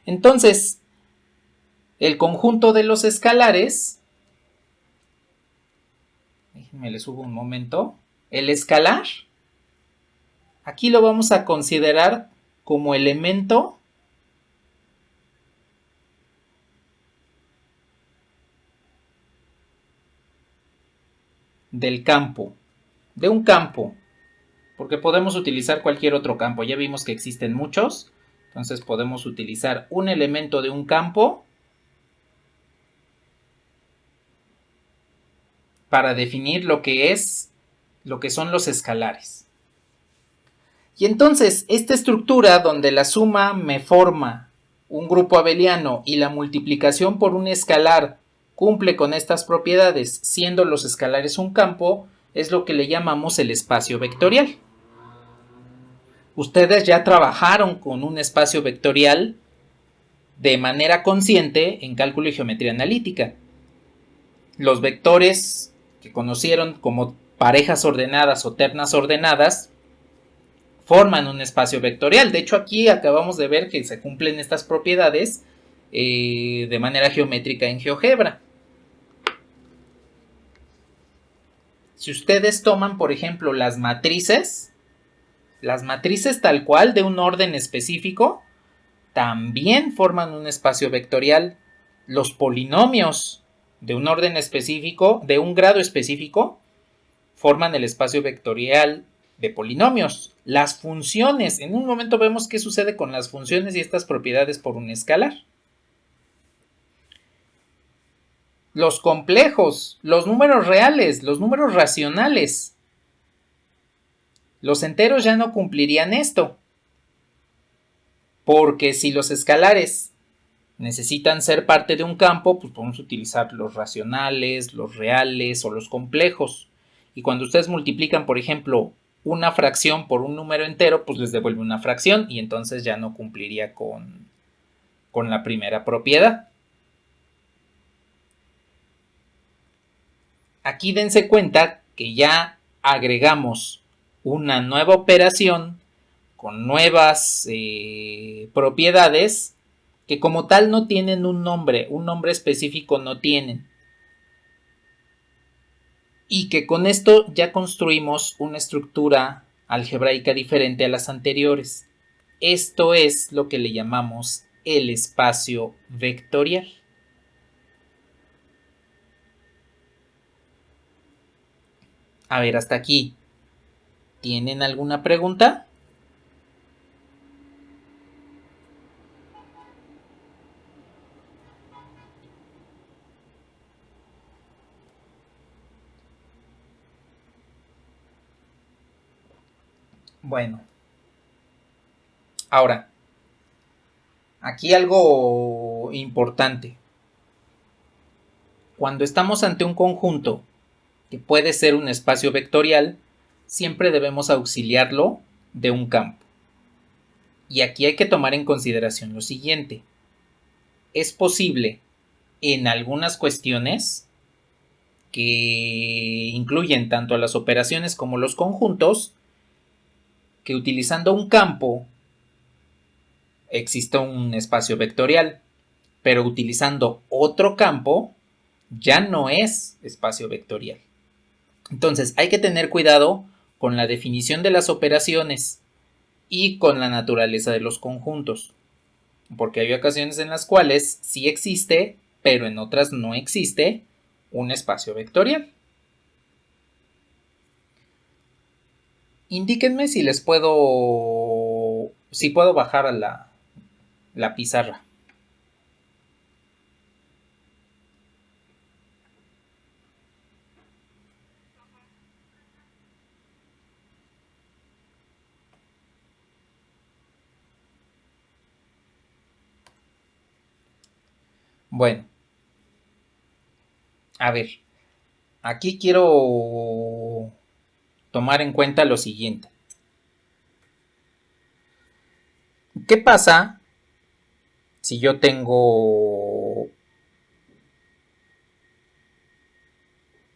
[SPEAKER 1] Entonces, el conjunto de los escalares, déjenme le subo un momento, el escalar, aquí lo vamos a considerar como elemento del campo, de un campo, porque podemos utilizar cualquier otro campo, ya vimos que existen muchos, entonces podemos utilizar un elemento de un campo para definir lo que son los escalares. Y entonces, esta estructura donde la suma me forma un grupo abeliano y la multiplicación por un escalar cumple con estas propiedades, siendo los escalares un campo, es lo que le llamamos el espacio vectorial. Ustedes ya trabajaron con un espacio vectorial de manera consciente en cálculo y geometría analítica. Los vectores que conocieron como parejas ordenadas o ternas ordenadas forman un espacio vectorial. De hecho, aquí acabamos de ver que se cumplen estas propiedades de manera geométrica en GeoGebra. Si ustedes toman, por ejemplo, las matrices tal cual de un orden específico, también forman un espacio vectorial. Los polinomios de un orden específico, de un grado específico, forman el espacio vectorial de polinomios. Las funciones, en un momento vemos qué sucede con las funciones y estas propiedades por un escalar. Los complejos, los números reales, los números racionales. Los enteros ya no cumplirían esto, porque si los escalares necesitan ser parte de un campo, pues podemos utilizar los racionales, los reales o los complejos. Y cuando ustedes multiplican, por ejemplo, una fracción por un número entero, pues les devuelve una fracción y entonces ya no cumpliría con la primera propiedad. Aquí dense cuenta que ya agregamos una nueva operación con nuevas propiedades que como tal no tienen un nombre específico no tienen. Y que con esto ya construimos una estructura algebraica diferente a las anteriores. Esto es lo que le llamamos el espacio vectorial. A ver, hasta aquí. ¿Tienen alguna pregunta? Bueno, ahora, aquí algo importante. Cuando estamos ante un conjunto que puede ser un espacio vectorial, siempre debemos auxiliarlo de un campo. Y aquí hay que tomar en consideración lo siguiente. Es posible en algunas cuestiones que incluyen tanto a las operaciones como los conjuntos, que utilizando un campo exista un espacio vectorial, pero utilizando otro campo ya no es espacio vectorial. Entonces hay que tener cuidado con la definición de las operaciones y con la naturaleza de los conjuntos, porque hay ocasiones en las cuales sí existe, pero en otras no existe un espacio vectorial. Indíquenme si les puedo, si puedo bajar a la pizarra. Bueno, a ver, aquí quiero tomar en cuenta lo siguiente. ¿Qué pasa si yo tengo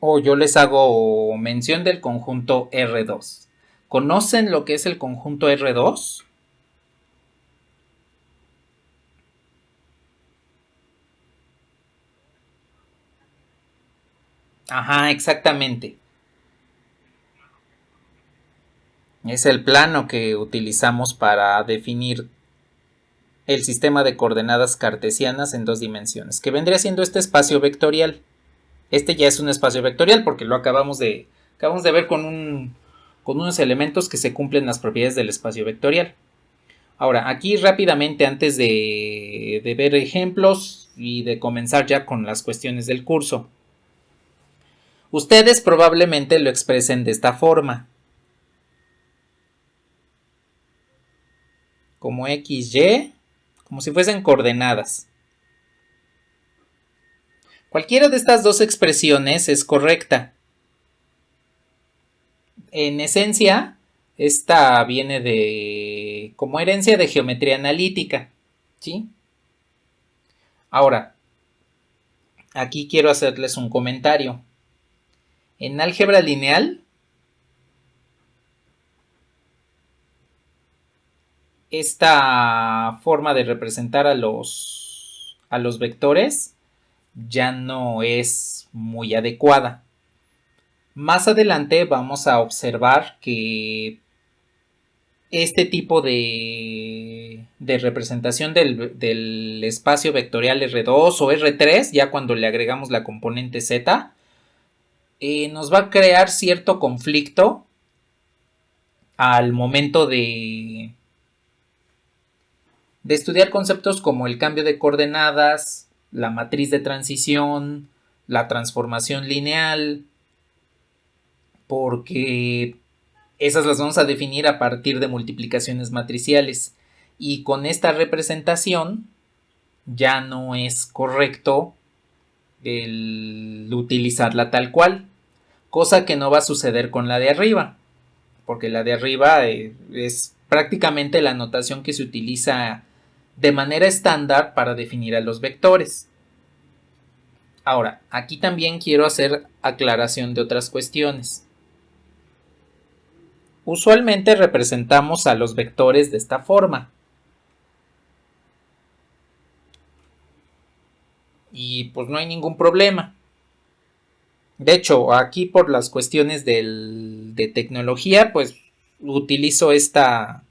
[SPEAKER 1] o yo les hago mención del conjunto R2? ¿Conocen lo que es el conjunto R2? Ajá, exactamente. Es el plano que utilizamos para definir el sistema de coordenadas cartesianas en dos dimensiones, que vendría siendo este espacio vectorial. Este ya es un espacio vectorial porque lo acabamos de ver con unos elementos que se cumplen las propiedades del espacio vectorial. Ahora, aquí rápidamente, antes de ver ejemplos y de comenzar ya con las cuestiones del curso, ustedes probablemente lo expresen de esta forma, como XY, como si fuesen coordenadas. Cualquiera de estas dos expresiones es correcta. En esencia, esta viene de como herencia de geometría analítica, ¿sí? Ahora, aquí quiero hacerles un comentario. En álgebra lineal, esta forma de representar a los vectores ya no es muy adecuada. Más adelante vamos a observar que este tipo de representación del espacio vectorial R2 o R3, ya cuando le agregamos la componente Z, nos va a crear cierto conflicto al momento de estudiar conceptos como el cambio de coordenadas, la matriz de transición, la transformación lineal, porque esas las vamos a definir a partir de multiplicaciones matriciales. Y con esta representación ya no es correcto el utilizarla tal cual, cosa que no va a suceder con la de arriba, porque la de arriba es prácticamente la notación que se utiliza de manera estándar para definir a los vectores. Ahora, aquí también quiero hacer aclaración de otras cuestiones. Usualmente representamos a los vectores de esta forma. y pues no hay ningún problema. De hecho, aquí por las cuestiones de tecnología, pues utilizo esta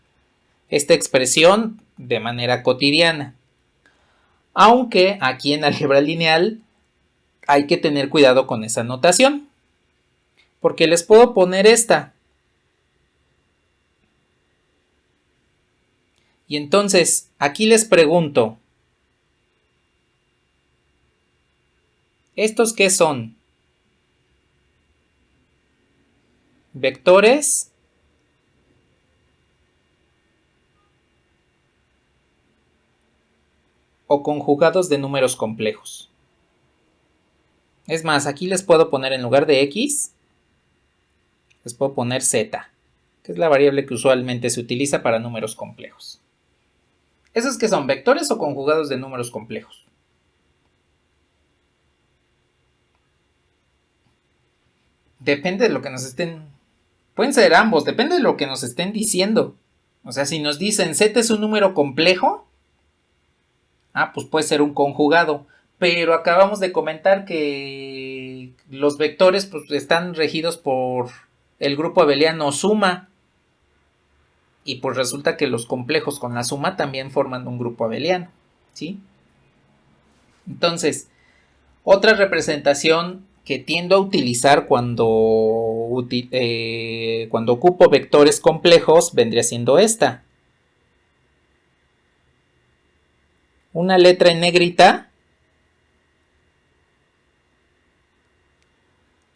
[SPEAKER 1] expresión de manera cotidiana. Aunque aquí en álgebra lineal hay que tener cuidado con esa notación. Porque les puedo poner esta. Y entonces, aquí les pregunto, ¿estos qué son? ¿Vectores? ¿O conjugados de números complejos? Es más, aquí les puedo poner en lugar de x, les puedo poner z, que es la variable que usualmente se utiliza para números complejos. ¿Esos qué son? ¿Vectores o conjugados de números complejos? Depende de lo que nos estén... Pueden ser ambos, depende de lo que nos estén diciendo. O sea, si nos dicen z es un número complejo, pues puede ser un conjugado. Pero acabamos de comentar que los vectores pues, están regidos por el grupo abeliano suma. Y pues resulta que los complejos con la suma también forman un grupo abeliano. ¿Sí? Entonces, otra representación que tiendo a utilizar cuando ocupo vectores complejos vendría siendo esta. Una letra en negrita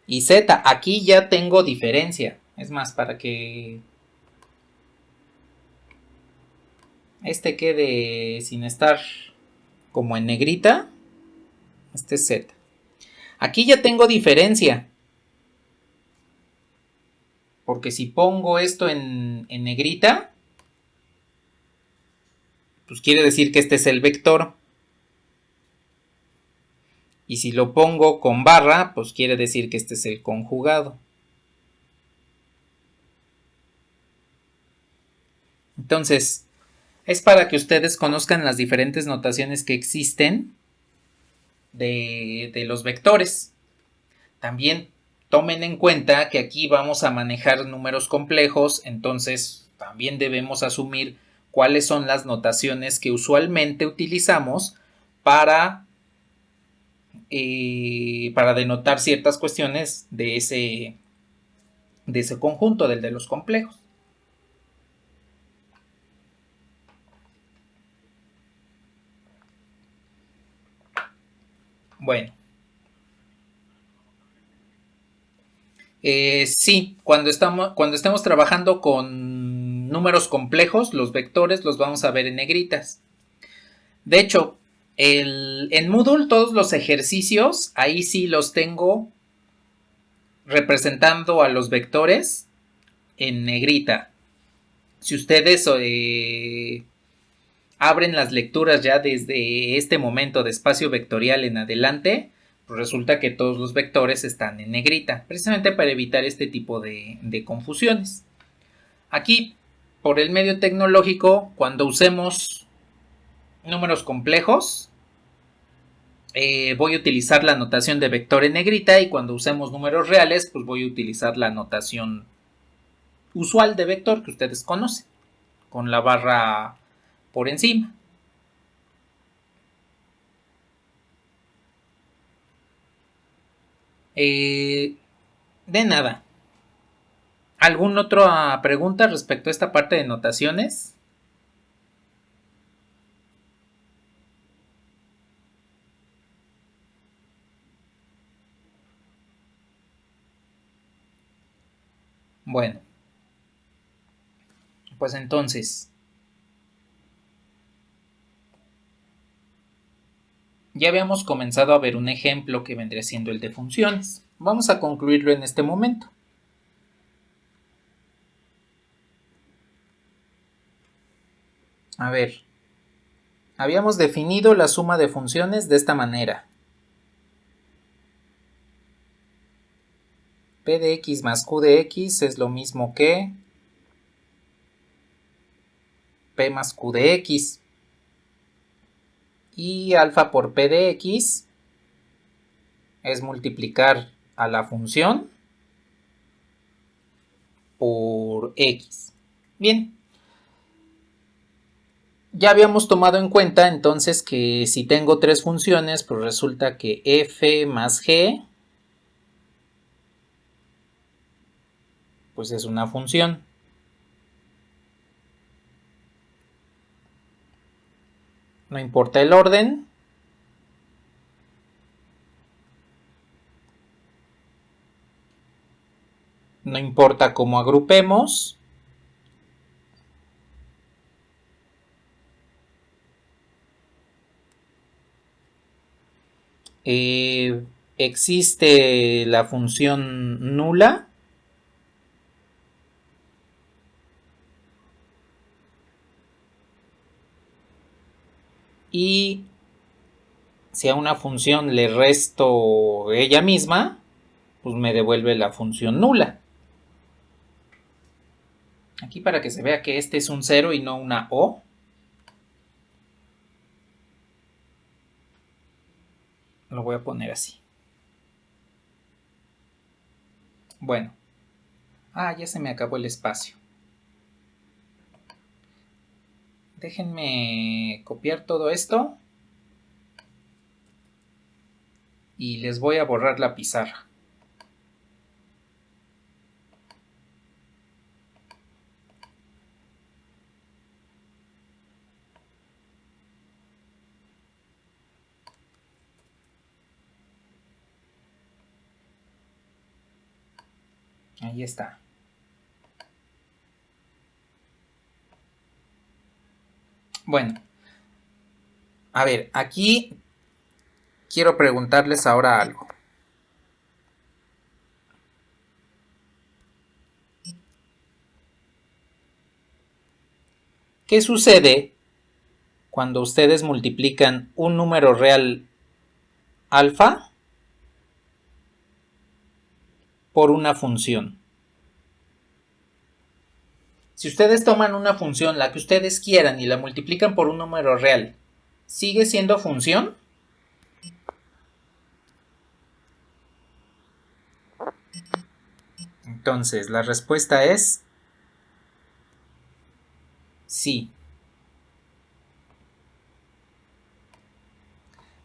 [SPEAKER 1] y z. Aquí ya tengo diferencia. Es más, para que este quede sin estar como en negrita, este es z. Aquí ya tengo diferencia. Porque si pongo esto en negrita, pues quiere decir que este es el vector. Y si lo pongo con barra, pues quiere decir que este es el conjugado. Entonces, es para que ustedes conozcan las diferentes notaciones que existen de los vectores. También tomen en cuenta que aquí vamos a manejar números complejos, entonces también debemos asumir cuáles son las notaciones que usualmente utilizamos para denotar ciertas cuestiones de ese conjunto, del de los complejos. Bueno. Sí, cuando estemos trabajando con números complejos, los vectores los vamos a ver en negritas. De hecho, en Moodle todos los ejercicios, ahí sí los tengo representando a los vectores en negrita. Si ustedes abren las lecturas ya desde este momento de espacio vectorial en adelante, pues resulta que todos los vectores están en negrita, precisamente para evitar este tipo de confusiones. Aquí, por el medio tecnológico, cuando usemos números complejos, voy a utilizar la notación de vector en negrita, y cuando usemos números reales, pues voy a utilizar la notación usual de vector que ustedes conocen, con la barra por encima. De nada. ¿Alguna otra pregunta respecto a esta parte de notaciones? Bueno, pues entonces, ya habíamos comenzado a ver un ejemplo que vendría siendo el de funciones. Vamos a concluirlo en este momento. A ver, habíamos definido la suma de funciones de esta manera. P de x más q de x es lo mismo que P más q de x. Y alfa por P de x es multiplicar a la función por x. Bien. Ya habíamos tomado en cuenta entonces que si tengo tres funciones, pues resulta que f más g pues es una función. No importa el orden. No importa cómo agrupemos. Existe la función nula. Y si a una función le resto ella misma, pues me devuelve la función nula. Aquí para que se vea que este es un 0 y no una O. Lo voy a poner así. Bueno. Ya se me acabó el espacio. Déjenme copiar todo esto. Y les voy a borrar la pizarra. Ahí está. Bueno. A ver, aquí quiero preguntarles ahora algo. ¿Qué sucede cuando ustedes multiplican un número real alfa por una función? Si ustedes toman una función, la que ustedes quieran, y la multiplican por un número real, ¿sigue siendo función? Entonces, la respuesta es sí.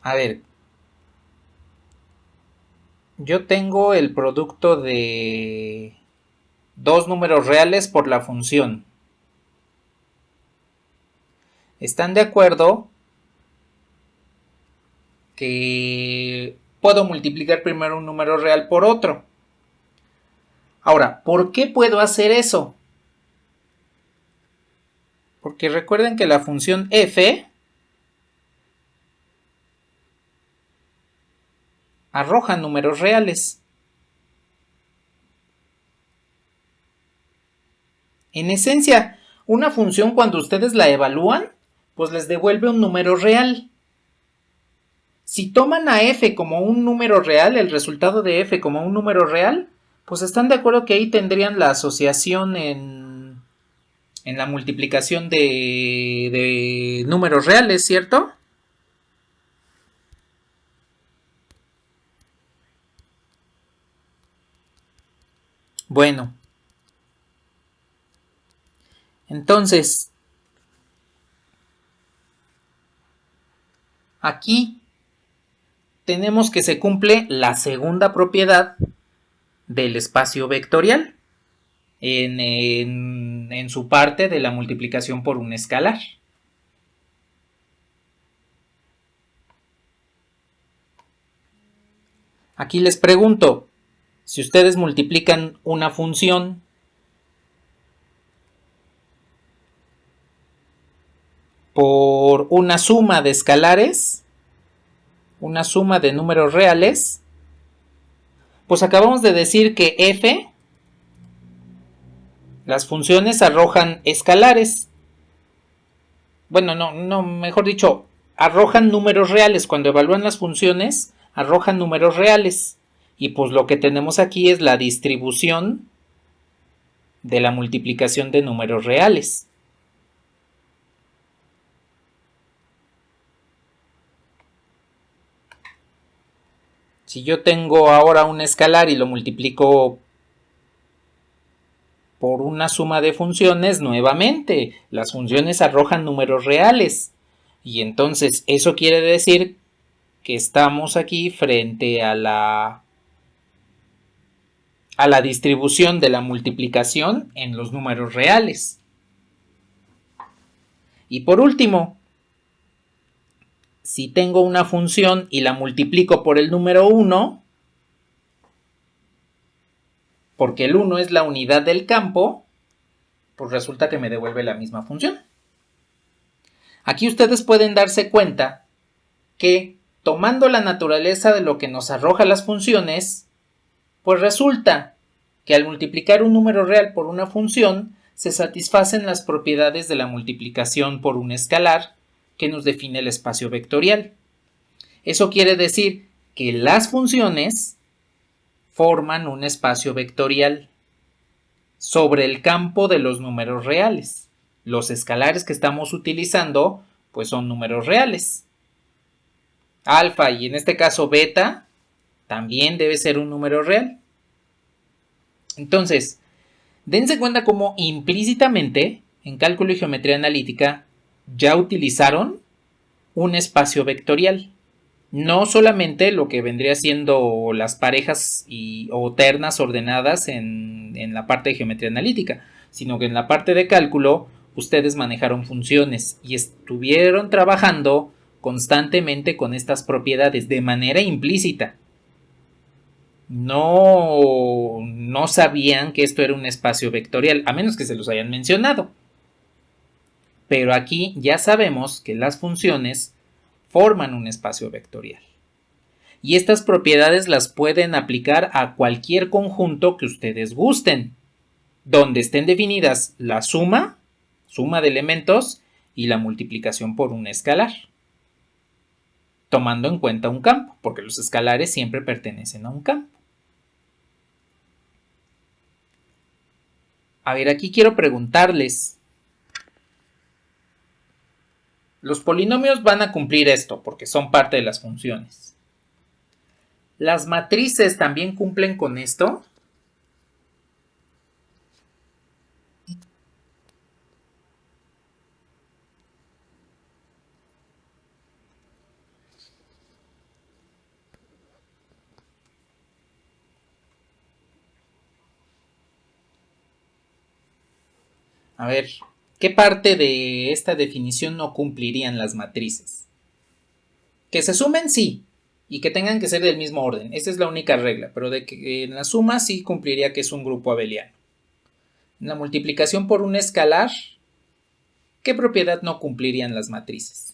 [SPEAKER 1] A ver, yo tengo el producto de dos números reales por la función. ¿Están de acuerdo que puedo multiplicar primero un número real por otro? Ahora, ¿por qué puedo hacer eso? Porque recuerden que la función f arroja números reales. En esencia, una función cuando ustedes la evalúan, pues les devuelve un número real. Si toman a f como un número real, el resultado de f como un número real, pues están de acuerdo que ahí tendrían la asociación en la multiplicación de números reales, ¿cierto? Bueno. Entonces, aquí tenemos que se cumple la segunda propiedad del espacio vectorial en su parte de la multiplicación por un escalar. Aquí les pregunto, si ustedes multiplican una función por una suma de escalares, una suma de números reales, pues acabamos de decir que f, las funciones arrojan escalares. Bueno, no, mejor dicho, arrojan números reales. Cuando evalúan las funciones, arrojan números reales. Y pues lo que tenemos aquí es la distribución de la multiplicación de números reales. Si yo tengo ahora un escalar y lo multiplico por una suma de funciones, nuevamente, las funciones arrojan números reales. Y entonces eso quiere decir que estamos aquí frente a la distribución de la multiplicación en los números reales. Y por último, si tengo una función y la multiplico por el número 1, porque el 1 es la unidad del campo, pues resulta que me devuelve la misma función. Aquí ustedes pueden darse cuenta que tomando la naturaleza de lo que nos arroja las funciones, pues resulta que al multiplicar un número real por una función, se satisfacen las propiedades de la multiplicación por un escalar que nos define el espacio vectorial. Eso quiere decir que las funciones forman un espacio vectorial sobre el campo de los números reales. Los escalares que estamos utilizando pues son números reales. Alfa y en este caso beta también debe ser un número real. Entonces, dense cuenta cómo implícitamente en cálculo y geometría analítica ya utilizaron un espacio vectorial. No solamente lo que vendría siendo las parejas o ternas ordenadas en la parte de geometría analítica, sino que en la parte de cálculo ustedes manejaron funciones y estuvieron trabajando constantemente con estas propiedades de manera implícita. No sabían que esto era un espacio vectorial, a menos que se los hayan mencionado. Pero aquí ya sabemos que las funciones forman un espacio vectorial. Y estas propiedades las pueden aplicar a cualquier conjunto que ustedes gusten, donde estén definidas la suma de elementos y la multiplicación por un escalar, tomando en cuenta un campo, porque los escalares siempre pertenecen a un campo. A ver, aquí quiero preguntarles, los polinomios van a cumplir esto porque son parte de las funciones. ¿Las matrices también cumplen con esto? A ver, ¿qué parte de esta definición no cumplirían las matrices? Que se sumen, sí, y que tengan que ser del mismo orden. Esa es la única regla, pero de que en la suma sí cumpliría que es un grupo abeliano. En la multiplicación por un escalar, ¿qué propiedad no cumplirían las matrices?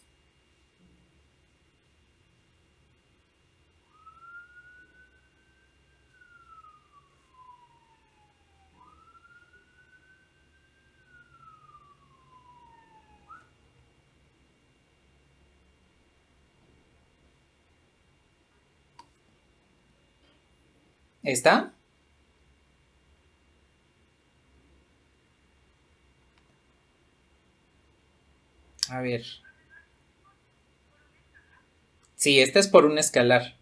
[SPEAKER 1] ¿Está? A ver. Sí, esta es por un escalar.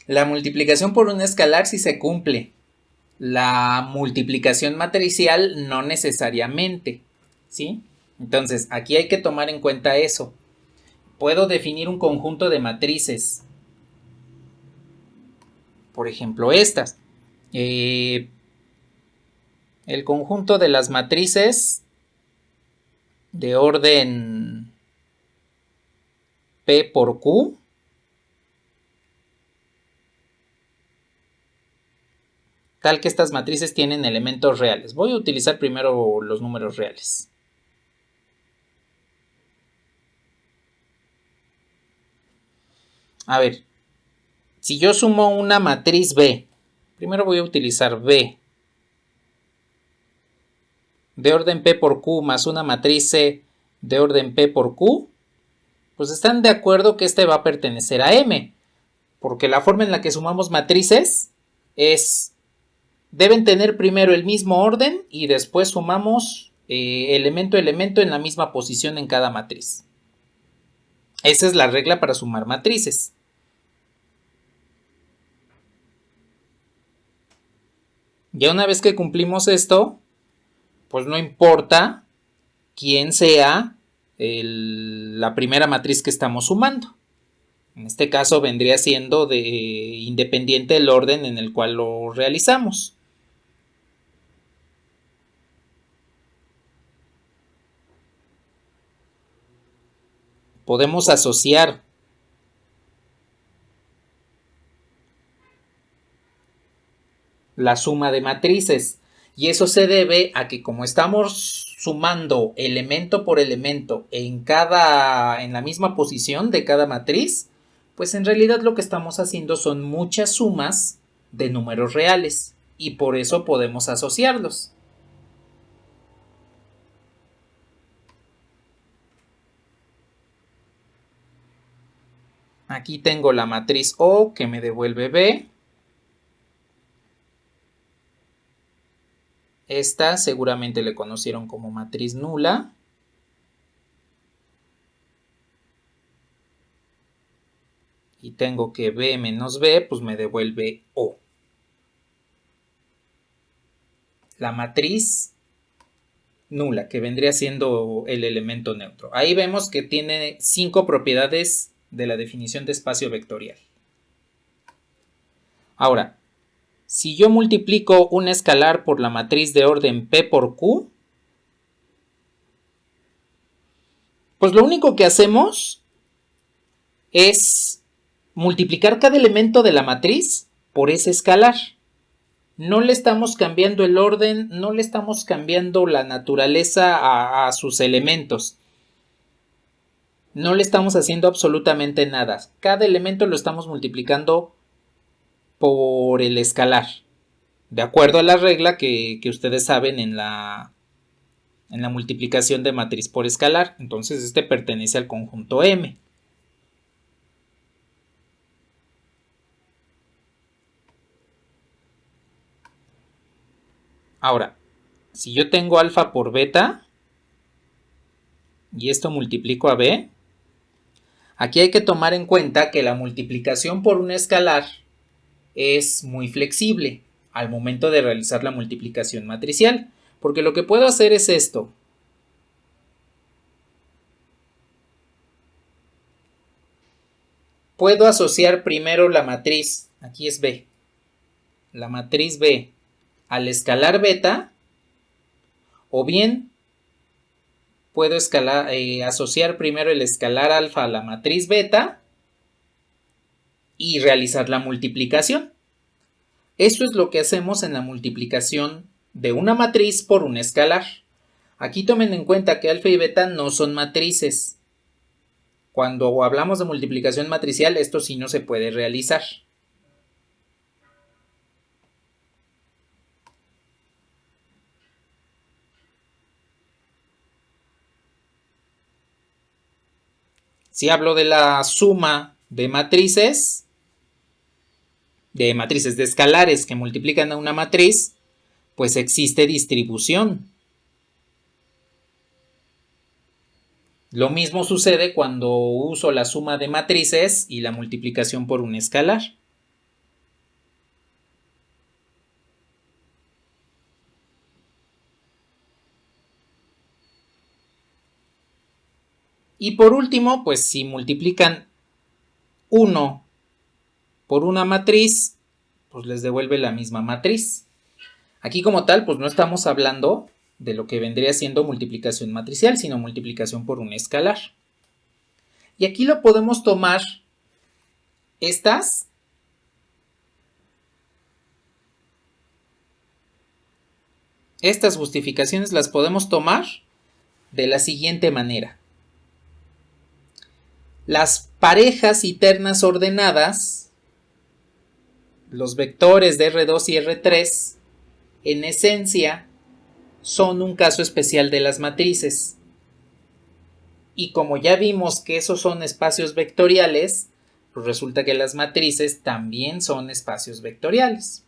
[SPEAKER 1] La multiplicación por un escalar sí se cumple. La multiplicación matricial no necesariamente, ¿sí? Entonces, aquí hay que tomar en cuenta eso. Puedo definir un conjunto de matrices. Por ejemplo, estas. El conjunto de las matrices de orden P por Q tal que estas matrices tienen elementos reales. Voy a utilizar primero los números reales. A ver, si yo sumo una matriz B, primero voy a utilizar B de orden P por Q más una matriz C de orden P por Q, pues están de acuerdo que este va a pertenecer a M, porque la forma en la que sumamos matrices deben tener primero el mismo orden y después sumamos elemento a elemento en la misma posición en cada matriz. Esa es la regla para sumar matrices. Ya una vez que cumplimos esto, pues no importa quién sea la primera matriz que estamos sumando. En este caso vendría siendo independiente el orden en el cual lo realizamos. Podemos asociar la suma de matrices, y eso se debe a que como estamos sumando elemento por elemento en la misma posición de cada matriz, pues en realidad lo que estamos haciendo son muchas sumas de números reales, y por eso podemos asociarlos. Aquí tengo la matriz O que me devuelve B. Esta seguramente le conocieron como matriz nula. Y tengo que B menos B, pues me devuelve O. La matriz nula, que vendría siendo el elemento neutro. Ahí vemos que tiene 5 propiedades de la definición de espacio vectorial. Ahora, si yo multiplico un escalar por la matriz de orden P por Q, pues lo único que hacemos es multiplicar cada elemento de la matriz por ese escalar. No le estamos cambiando el orden, no le estamos cambiando la naturaleza a sus elementos. No le estamos haciendo absolutamente nada. Cada elemento lo estamos multiplicando por el escalar, de acuerdo a la regla que ustedes saben en la multiplicación de matriz por escalar. Entonces este pertenece al conjunto M. Ahora, si yo tengo alfa por beta y esto multiplico a B, aquí hay que tomar en cuenta que la multiplicación por un escalar es muy flexible al momento de realizar la multiplicación matricial, porque lo que puedo hacer es esto. Puedo asociar primero la matriz, aquí es B, la matriz B al escalar beta, o bien puedo asociar primero el escalar alfa a la matriz beta y realizar la multiplicación. Esto es lo que hacemos en la multiplicación de una matriz por un escalar. Aquí tomen en cuenta que alfa y beta no son matrices. Cuando hablamos de multiplicación matricial, esto sí no se puede realizar. Si hablo de la suma de matrices de escalares que multiplican a una matriz, pues existe distribución. Lo mismo sucede cuando uso la suma de matrices y la multiplicación por un escalar. Y por último, pues si multiplican 1 por una matriz, pues les devuelve la misma matriz. Aquí como tal, pues no estamos hablando de lo que vendría siendo multiplicación matricial, sino multiplicación por un escalar. Y aquí lo podemos tomar estas justificaciones las podemos tomar de la siguiente manera. Las parejas y ternas ordenadas, los vectores de R2 y R3, en esencia son un caso especial de las matrices. Y como ya vimos que esos son espacios vectoriales, pues resulta que las matrices también son espacios vectoriales.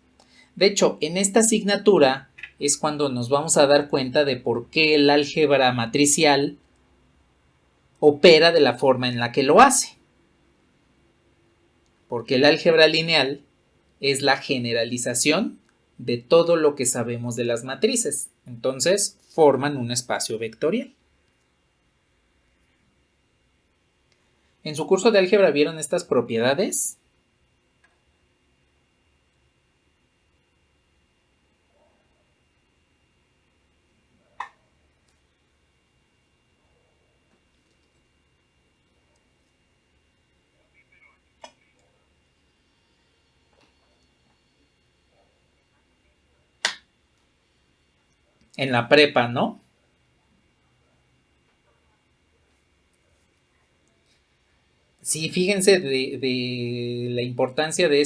[SPEAKER 1] De hecho, en esta asignatura es cuando nos vamos a dar cuenta de por qué el álgebra matricial opera de la forma en la que lo hace. Porque el álgebra lineal es la generalización de todo lo que sabemos de las matrices. Entonces, forman un espacio vectorial. ¿En su curso de álgebra vieron estas propiedades? En la prepa, ¿no? Sí, fíjense de la importancia de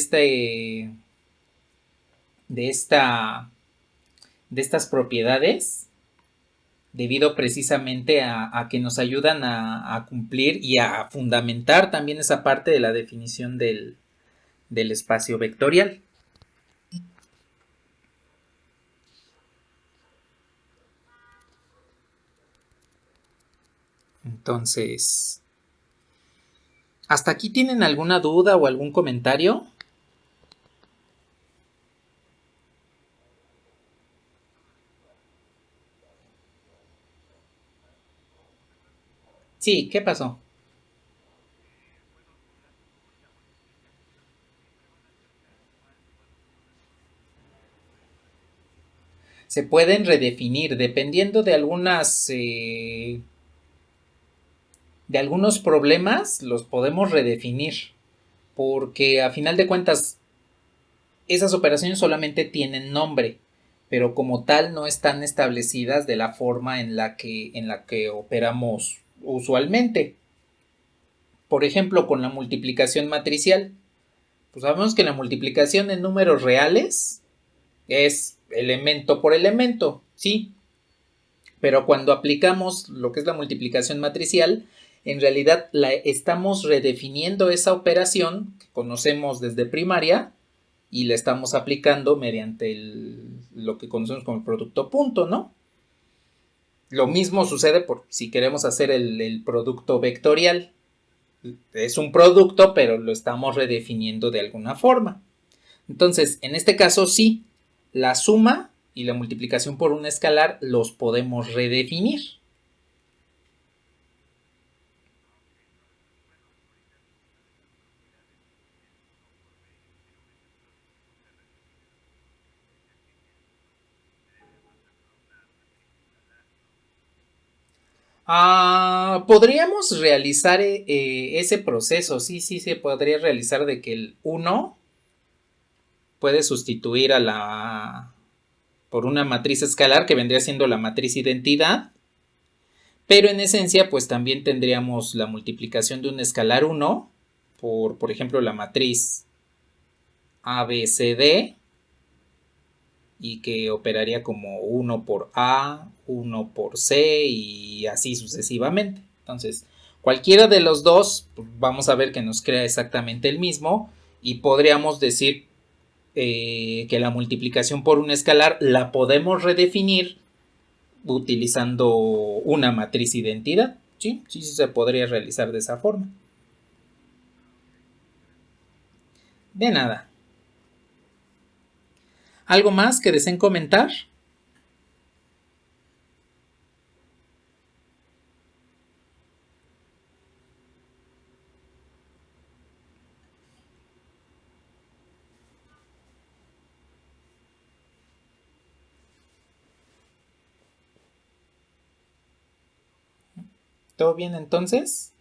[SPEAKER 1] de esta, de estas propiedades, debido precisamente a que nos ayudan a cumplir y a fundamentar también esa parte de la definición del espacio vectorial. Entonces, ¿hasta aquí tienen alguna duda o algún comentario? Sí, ¿qué pasó? Se pueden redefinir dependiendo de de algunos problemas, los podemos redefinir, porque a final de cuentas esas operaciones solamente tienen nombre, pero como tal no están establecidas de la forma en la que operamos usualmente. Por ejemplo, con la multiplicación matricial, pues sabemos que la multiplicación en números reales es elemento por elemento, ¿sí? Pero cuando aplicamos lo que es la multiplicación matricial, en realidad estamos redefiniendo esa operación que conocemos desde primaria y la estamos aplicando mediante lo que conocemos como el producto punto, ¿no? Lo mismo sucede si queremos hacer el producto vectorial. Es un producto, pero lo estamos redefiniendo de alguna forma. Entonces, en este caso sí, la suma y la multiplicación por un escalar los podemos redefinir. Podríamos realizar ese proceso, sí, sí, se podría realizar de que el 1 puede sustituir por una matriz escalar que vendría siendo la matriz identidad, pero en esencia pues también tendríamos la multiplicación de un escalar 1 por ejemplo, la matriz ABCD y que operaría como 1 por A, 1 por C y así sucesivamente. Entonces, cualquiera de los dos, pues vamos a ver que nos crea exactamente el mismo y podríamos decir que la multiplicación por un escalar la podemos redefinir utilizando una matriz identidad. Sí, sí, sí se podría realizar de esa forma. De nada. ¿Algo más que deseen comentar? ¿Todo bien entonces?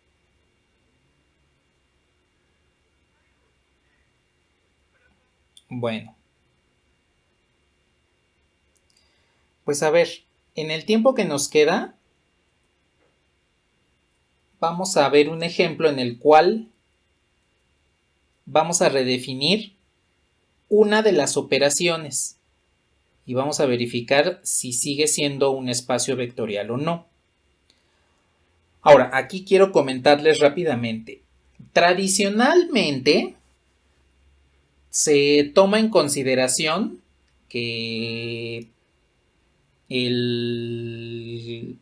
[SPEAKER 1] Bueno, pues a ver, en el tiempo que nos queda, vamos a ver un ejemplo en el cual vamos a redefinir una de las operaciones y vamos a verificar si sigue siendo un espacio vectorial o no. Ahora, aquí quiero comentarles rápidamente. Tradicionalmente se toma en consideración que el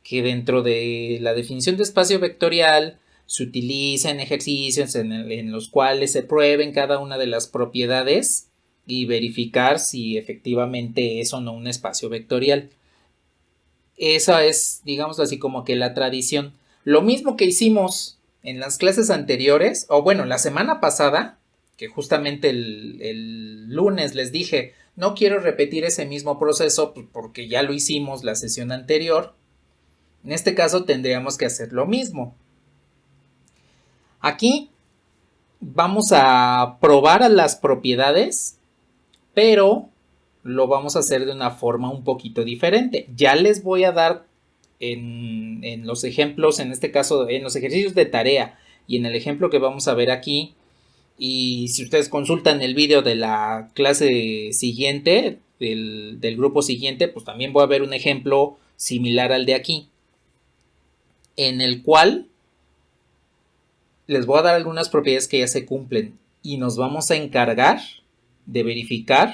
[SPEAKER 1] que dentro de la definición de espacio vectorial se utilizan ejercicios en los cuales se prueben cada una de las propiedades y verificar si efectivamente es o no un espacio vectorial. Esa es, digamos así, como que la tradición. Lo mismo que hicimos en las clases anteriores, o bueno, la semana pasada, que justamente el lunes les dije, no quiero repetir ese mismo proceso porque ya lo hicimos la sesión anterior. En este caso tendríamos que hacer lo mismo. Aquí vamos a probar a las propiedades, pero lo vamos a hacer de una forma un poquito diferente. Ya les voy a dar en los ejemplos, en este caso en los ejercicios de tarea y en el ejemplo que vamos a ver aquí, y si ustedes consultan el video de la clase siguiente, del grupo siguiente, pues también voy a ver un ejemplo similar al de aquí, en el cual les voy a dar algunas propiedades que ya se cumplen y nos vamos a encargar de verificar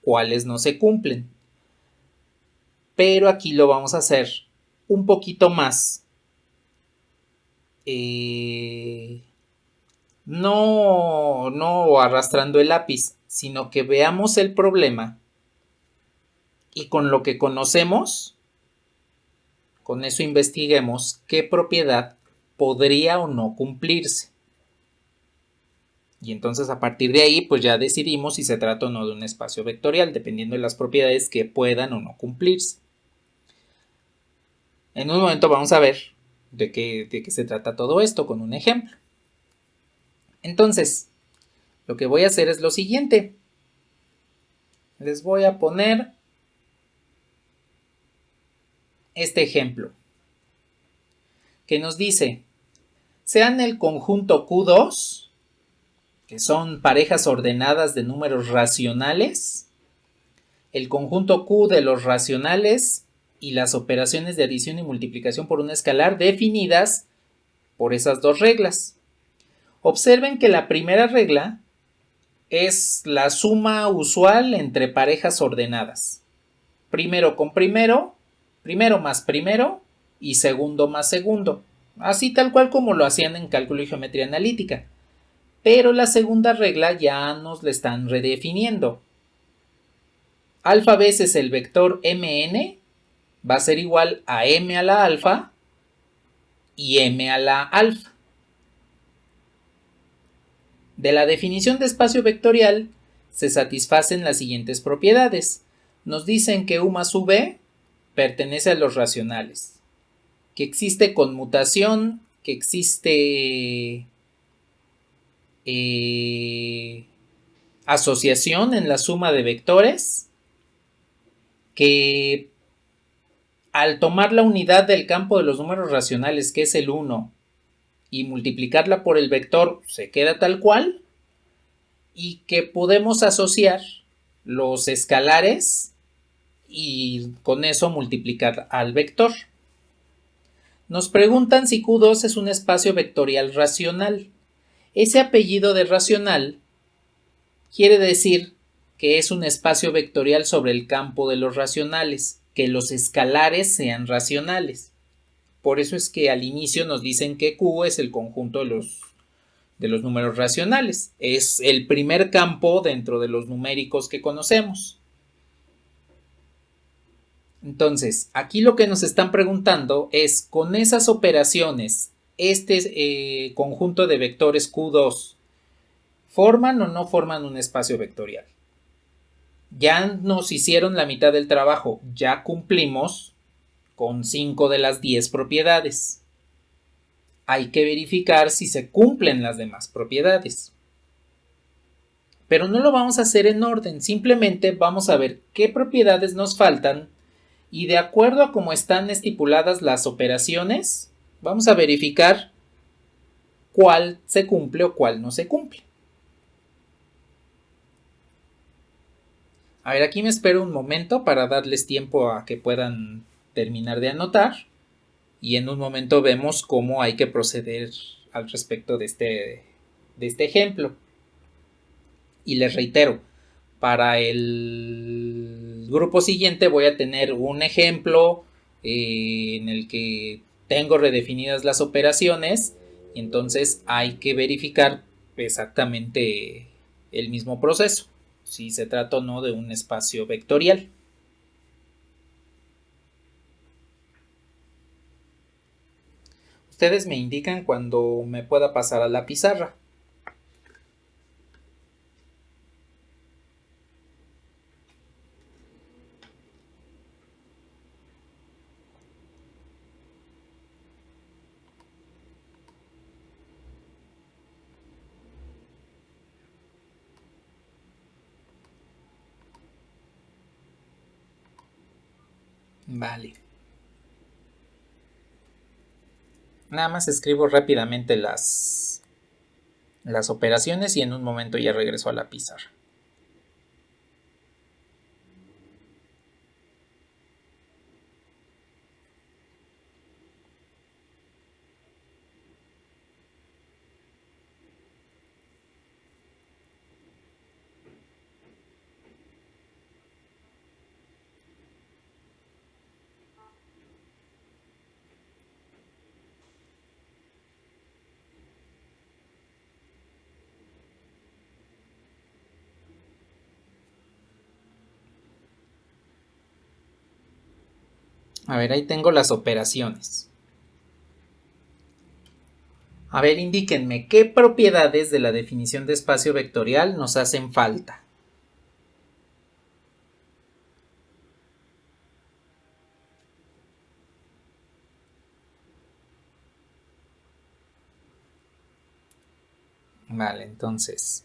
[SPEAKER 1] cuáles no se cumplen. Pero aquí lo vamos a hacer un poquito más. No arrastrando el lápiz, sino que veamos el problema y con lo que conocemos, con eso investiguemos qué propiedad podría o no cumplirse. Y entonces a partir de ahí pues ya decidimos si se trata o no de un espacio vectorial, dependiendo de las propiedades que puedan o no cumplirse. En un momento vamos a ver de qué se trata todo esto con un ejemplo. Entonces, lo que voy a hacer es lo siguiente. Les voy a poner este ejemplo que nos dice, sean el conjunto Q2, que son parejas ordenadas de números racionales, el conjunto Q de los racionales y las operaciones de adición y multiplicación por un escalar definidas por esas dos reglas. Observen que la primera regla es la suma usual entre parejas ordenadas. Primero con primero, primero más primero y segundo más segundo. Así tal cual como lo hacían en cálculo y geometría analítica. Pero la segunda regla ya nos la están redefiniendo. Alfa veces el vector mn va a ser igual a m a la alfa y m a la alfa. De la definición de espacio vectorial se satisfacen las siguientes propiedades. Nos dicen que U más V pertenece a los racionales, que existe conmutación, que existe asociación en la suma de vectores, que al tomar la unidad del campo de los números racionales, que es el 1, y multiplicarla por el vector, se queda tal cual, y que podemos asociar los escalares y con eso multiplicar al vector. Nos preguntan si Q2 es un espacio vectorial racional. Ese apellido de racional quiere decir que es un espacio vectorial sobre el campo de los racionales, que los escalares sean racionales. Por eso es que al inicio nos dicen que Q es el conjunto de los números racionales. Es el primer campo dentro de los numéricos que conocemos. Entonces, aquí lo que nos están preguntando es, con esas operaciones, este conjunto de vectores Q2, ¿forman o no forman un espacio vectorial? Ya nos hicieron la mitad del trabajo, ya cumplimos con 5 de las 10 propiedades. Hay que verificar si se cumplen las demás propiedades. Pero no lo vamos a hacer en orden, simplemente vamos a ver qué propiedades nos faltan y de acuerdo a cómo están estipuladas las operaciones, vamos a verificar cuál se cumple o cuál no se cumple. A ver, aquí me espero un momento para darles tiempo a que puedan terminar de anotar y en un momento vemos cómo hay que proceder al respecto de este ejemplo. Y les reitero, para el grupo siguiente voy a tener un ejemplo en el que tengo redefinidas las operaciones y entonces hay que verificar exactamente el mismo proceso, si se trata o no de un espacio vectorial. Ustedes me indican cuando me pueda pasar a la pizarra. Vale. Nada más escribo rápidamente las operaciones y en un momento ya regreso a la pizarra. A ver, ahí tengo las operaciones. A ver, indíquenme qué propiedades de la definición de espacio vectorial nos hacen falta. Vale, entonces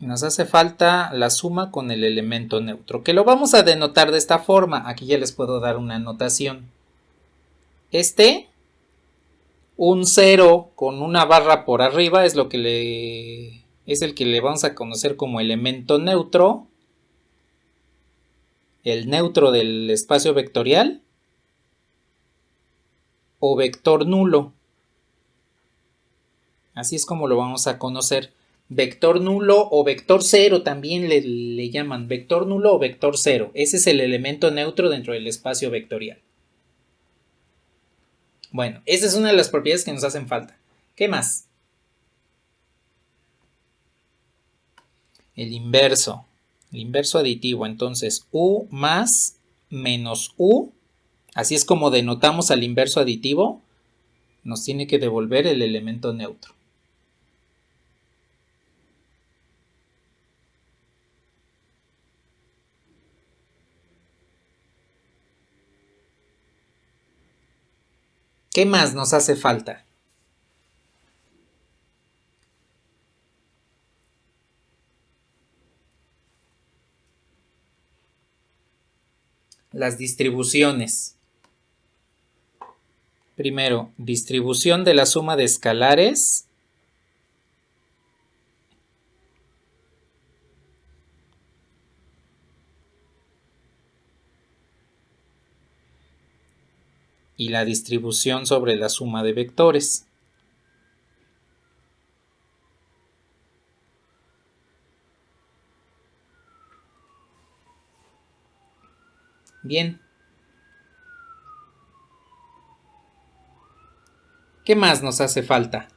[SPEAKER 1] nos hace falta la suma con el elemento neutro, que lo vamos a denotar de esta forma. Aquí ya les puedo dar una anotación. Un 0 con una barra por arriba es es el que le vamos a conocer como elemento neutro, el neutro del espacio vectorial o vector nulo. Así es como lo vamos a conocer. Vector nulo o vector cero también le llaman vector nulo o vector cero. Ese es el elemento neutro dentro del espacio vectorial. Bueno, esa es una de las propiedades que nos hacen falta. ¿Qué más? El inverso aditivo. Entonces, U más menos U, así es como denotamos al inverso aditivo, nos tiene que devolver el elemento neutro. ¿Qué más nos hace falta? Las distribuciones. Primero, distribución de la suma de escalares. Y la distribución sobre la suma de vectores. Bien. ¿Qué más nos hace falta?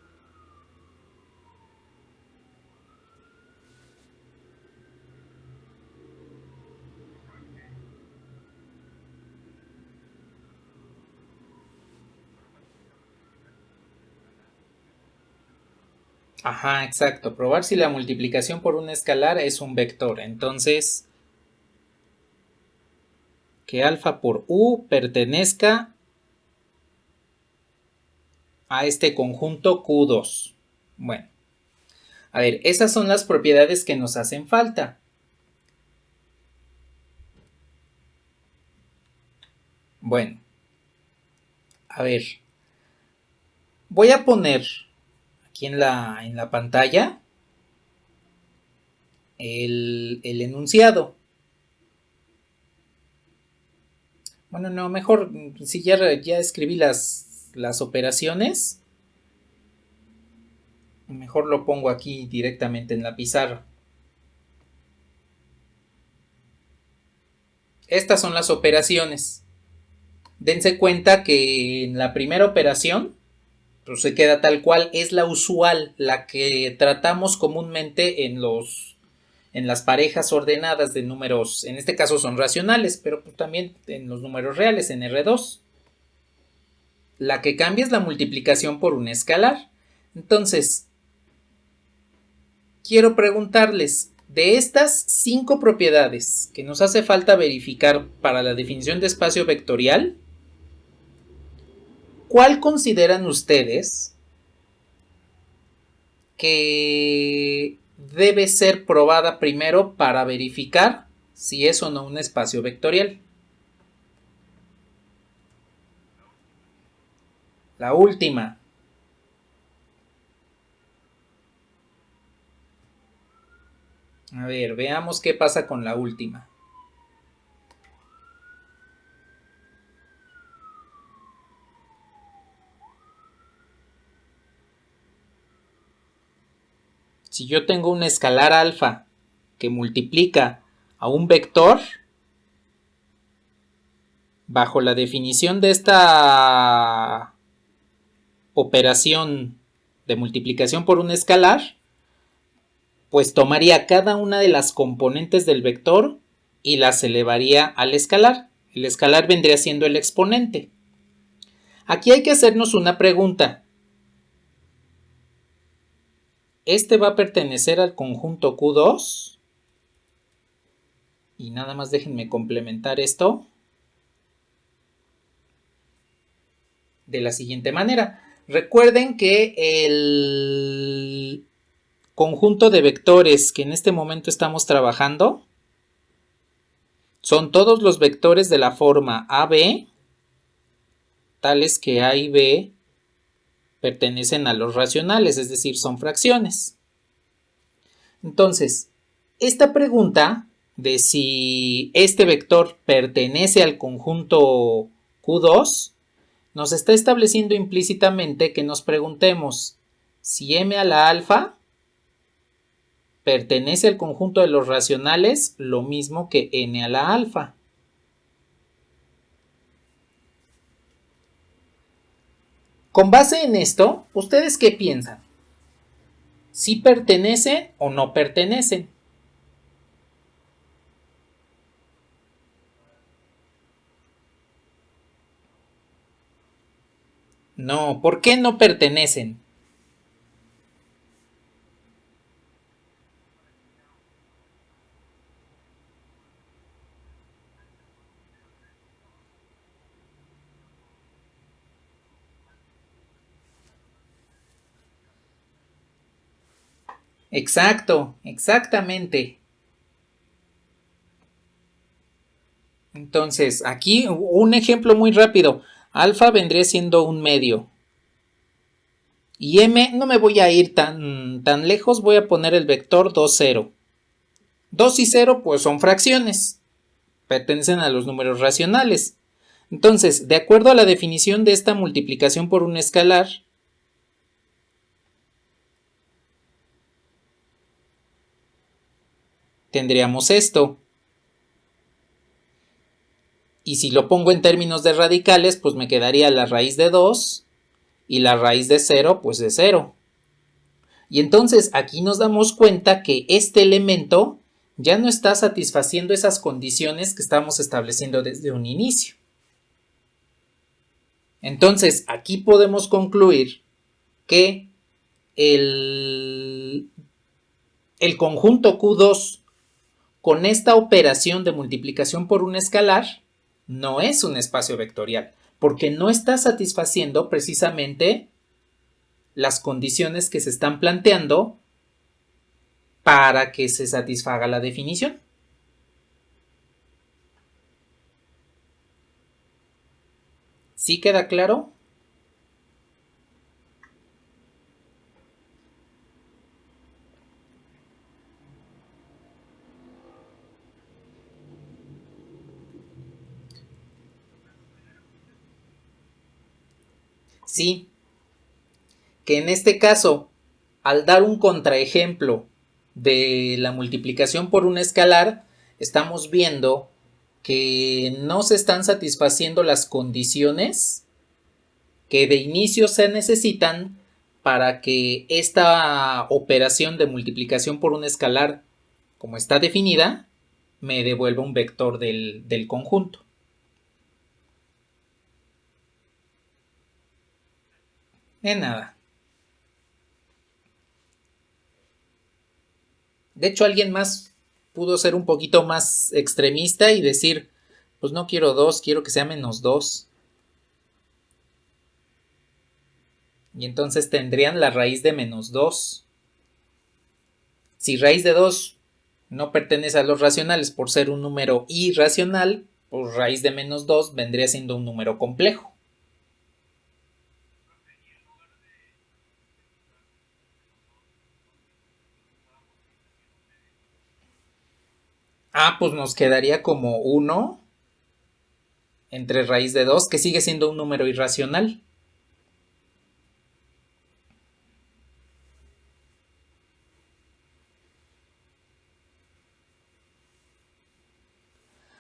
[SPEAKER 1] Ajá, exacto. Probar si la multiplicación por un escalar es un vector. Entonces, que alfa por u pertenezca a este conjunto Q2. Bueno, a ver, esas son las propiedades que nos hacen falta. Bueno, a ver, voy a poner aquí en la pantalla el enunciado. Bueno, no, mejor, si ya escribí las operaciones, mejor lo pongo aquí directamente en la pizarra. Estas son las operaciones. Dense cuenta que en la primera operación pues se queda tal cual, es la usual, la que tratamos comúnmente en las parejas ordenadas de números, en este caso son racionales, pero pues también en los números reales, en R2. La que cambia es la multiplicación por un escalar. Entonces, quiero preguntarles, de estas 5 propiedades que nos hace falta verificar para la definición de espacio vectorial, ¿cuál consideran ustedes que debe ser probada primero para verificar si es o no un espacio vectorial? La última. A ver, veamos qué pasa con la última. Si yo tengo un escalar alfa que multiplica a un vector, bajo la definición de esta operación de multiplicación por un escalar, pues tomaría cada una de las componentes del vector y las elevaría al escalar. El escalar vendría siendo el exponente. Aquí hay que hacernos una pregunta. ¿Este va a pertenecer al conjunto Q2? Y nada más déjenme complementar esto de la siguiente manera. Recuerden que el conjunto de vectores que en este momento estamos trabajando son todos los vectores de la forma AB, tales que A y B pertenecen a los racionales, es decir, son fracciones. Entonces, esta pregunta de si este vector pertenece al conjunto Q2 nos está estableciendo implícitamente que nos preguntemos si m a la alfa pertenece al conjunto de los racionales, lo mismo que n a la alfa. Con base en esto, ¿ustedes qué piensan? ¿Si pertenecen o no pertenecen? No, ¿por qué no pertenecen? Exacto, exactamente. Entonces, aquí un ejemplo muy rápido. Alfa vendría siendo un medio. Y m, no me voy a ir tan lejos, voy a poner el vector 2, 0. 2 y 0 pues son fracciones. Pertenecen a los números racionales. Entonces, de acuerdo a la definición de esta multiplicación por un escalar, tendríamos esto. Y si lo pongo en términos de radicales, pues me quedaría la raíz de 2 y la raíz de 0, pues de 0. Y entonces aquí nos damos cuenta que este elemento ya no está satisfaciendo esas condiciones que estábamos estableciendo desde un inicio. Entonces aquí podemos concluir que el conjunto Q2 con esta operación de multiplicación por un escalar no es un espacio vectorial, porque no está satisfaciendo precisamente las condiciones que se están planteando para que se satisfaga la definición. ¿Sí queda claro? Sí, que en este caso, al dar un contraejemplo de la multiplicación por un escalar, estamos viendo que no se están satisfaciendo las condiciones que de inicio se necesitan para que esta operación de multiplicación por un escalar, como está definida, me devuelva un vector del conjunto. De nada. De hecho, alguien más pudo ser un poquito más extremista y decir, pues no quiero 2, quiero que sea -2. Y entonces tendrían la raíz de -2. Si raíz de 2 no pertenece a los racionales por ser un número irracional, pues raíz de -2 vendría siendo un número complejo. Pues nos quedaría como 1 entre raíz de 2, que sigue siendo un número irracional.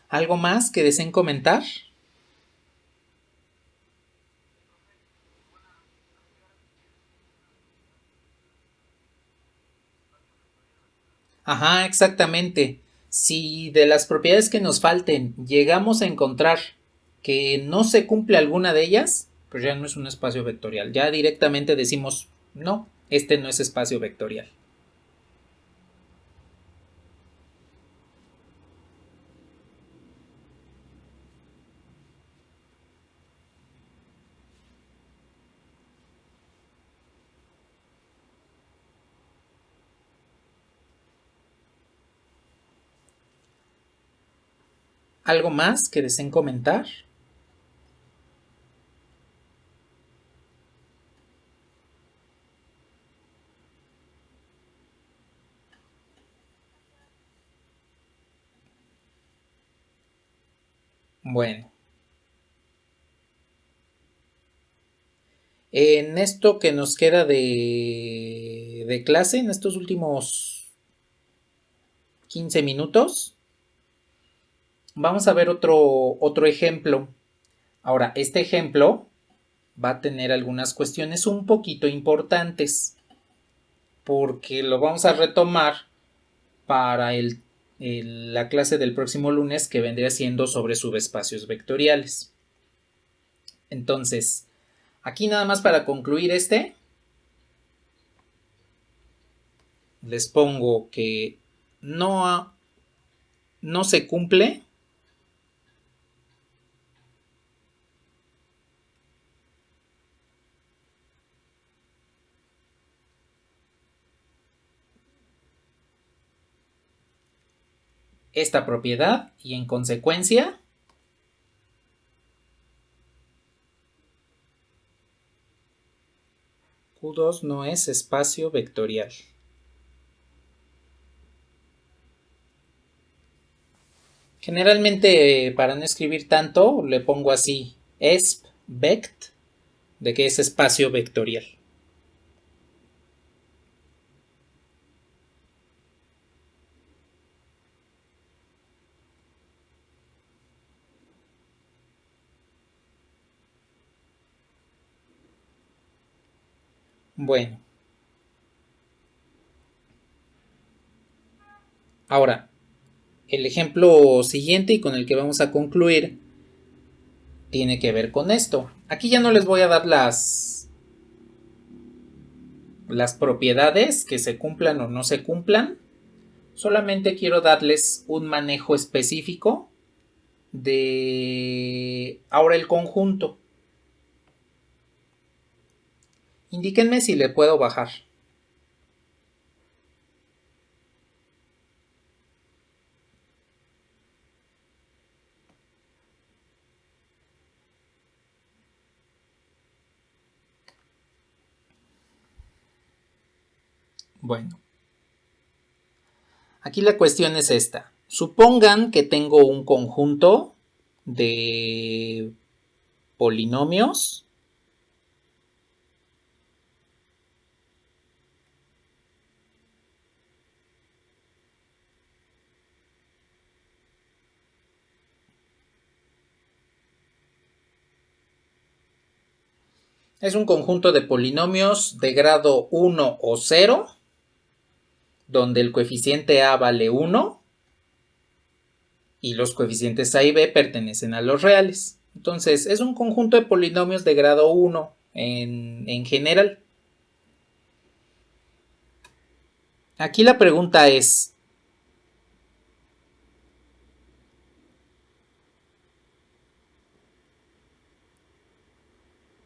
[SPEAKER 1] ¿Algo más que deseen comentar? Ajá, exactamente. Si de las propiedades que nos falten llegamos a encontrar que no se cumple alguna de ellas, pues ya no es un espacio vectorial. Ya directamente decimos, no, este no es espacio vectorial. ¿Algo más que deseen comentar? Bueno, en esto que nos queda de clase, en estos últimos 15 minutos, vamos a ver otro ejemplo. Ahora, este ejemplo va a tener algunas cuestiones un poquito importantes, porque lo vamos a retomar para la clase del próximo lunes, que vendría siendo sobre subespacios vectoriales. Entonces, aquí nada más para concluir les pongo que no se cumple esta propiedad y en consecuencia Q2 no es espacio vectorial. Generalmente, para no escribir tanto, le pongo así, esp vect, de que es espacio vectorial. Bueno, ahora, el ejemplo siguiente y con el que vamos a concluir tiene que ver con esto. Aquí ya no les voy a dar las propiedades que se cumplan o no se cumplan. Solamente quiero darles un manejo específico de ahora el conjunto. Indíquenme si le puedo bajar. Bueno, aquí la cuestión es esta. Supongan que tengo un conjunto de polinomios Es un conjunto de polinomios de grado 1 o 0, donde el coeficiente a vale 1 y los coeficientes a y b pertenecen a los reales. Entonces, es un conjunto de polinomios de grado 1 en general. Aquí la pregunta es,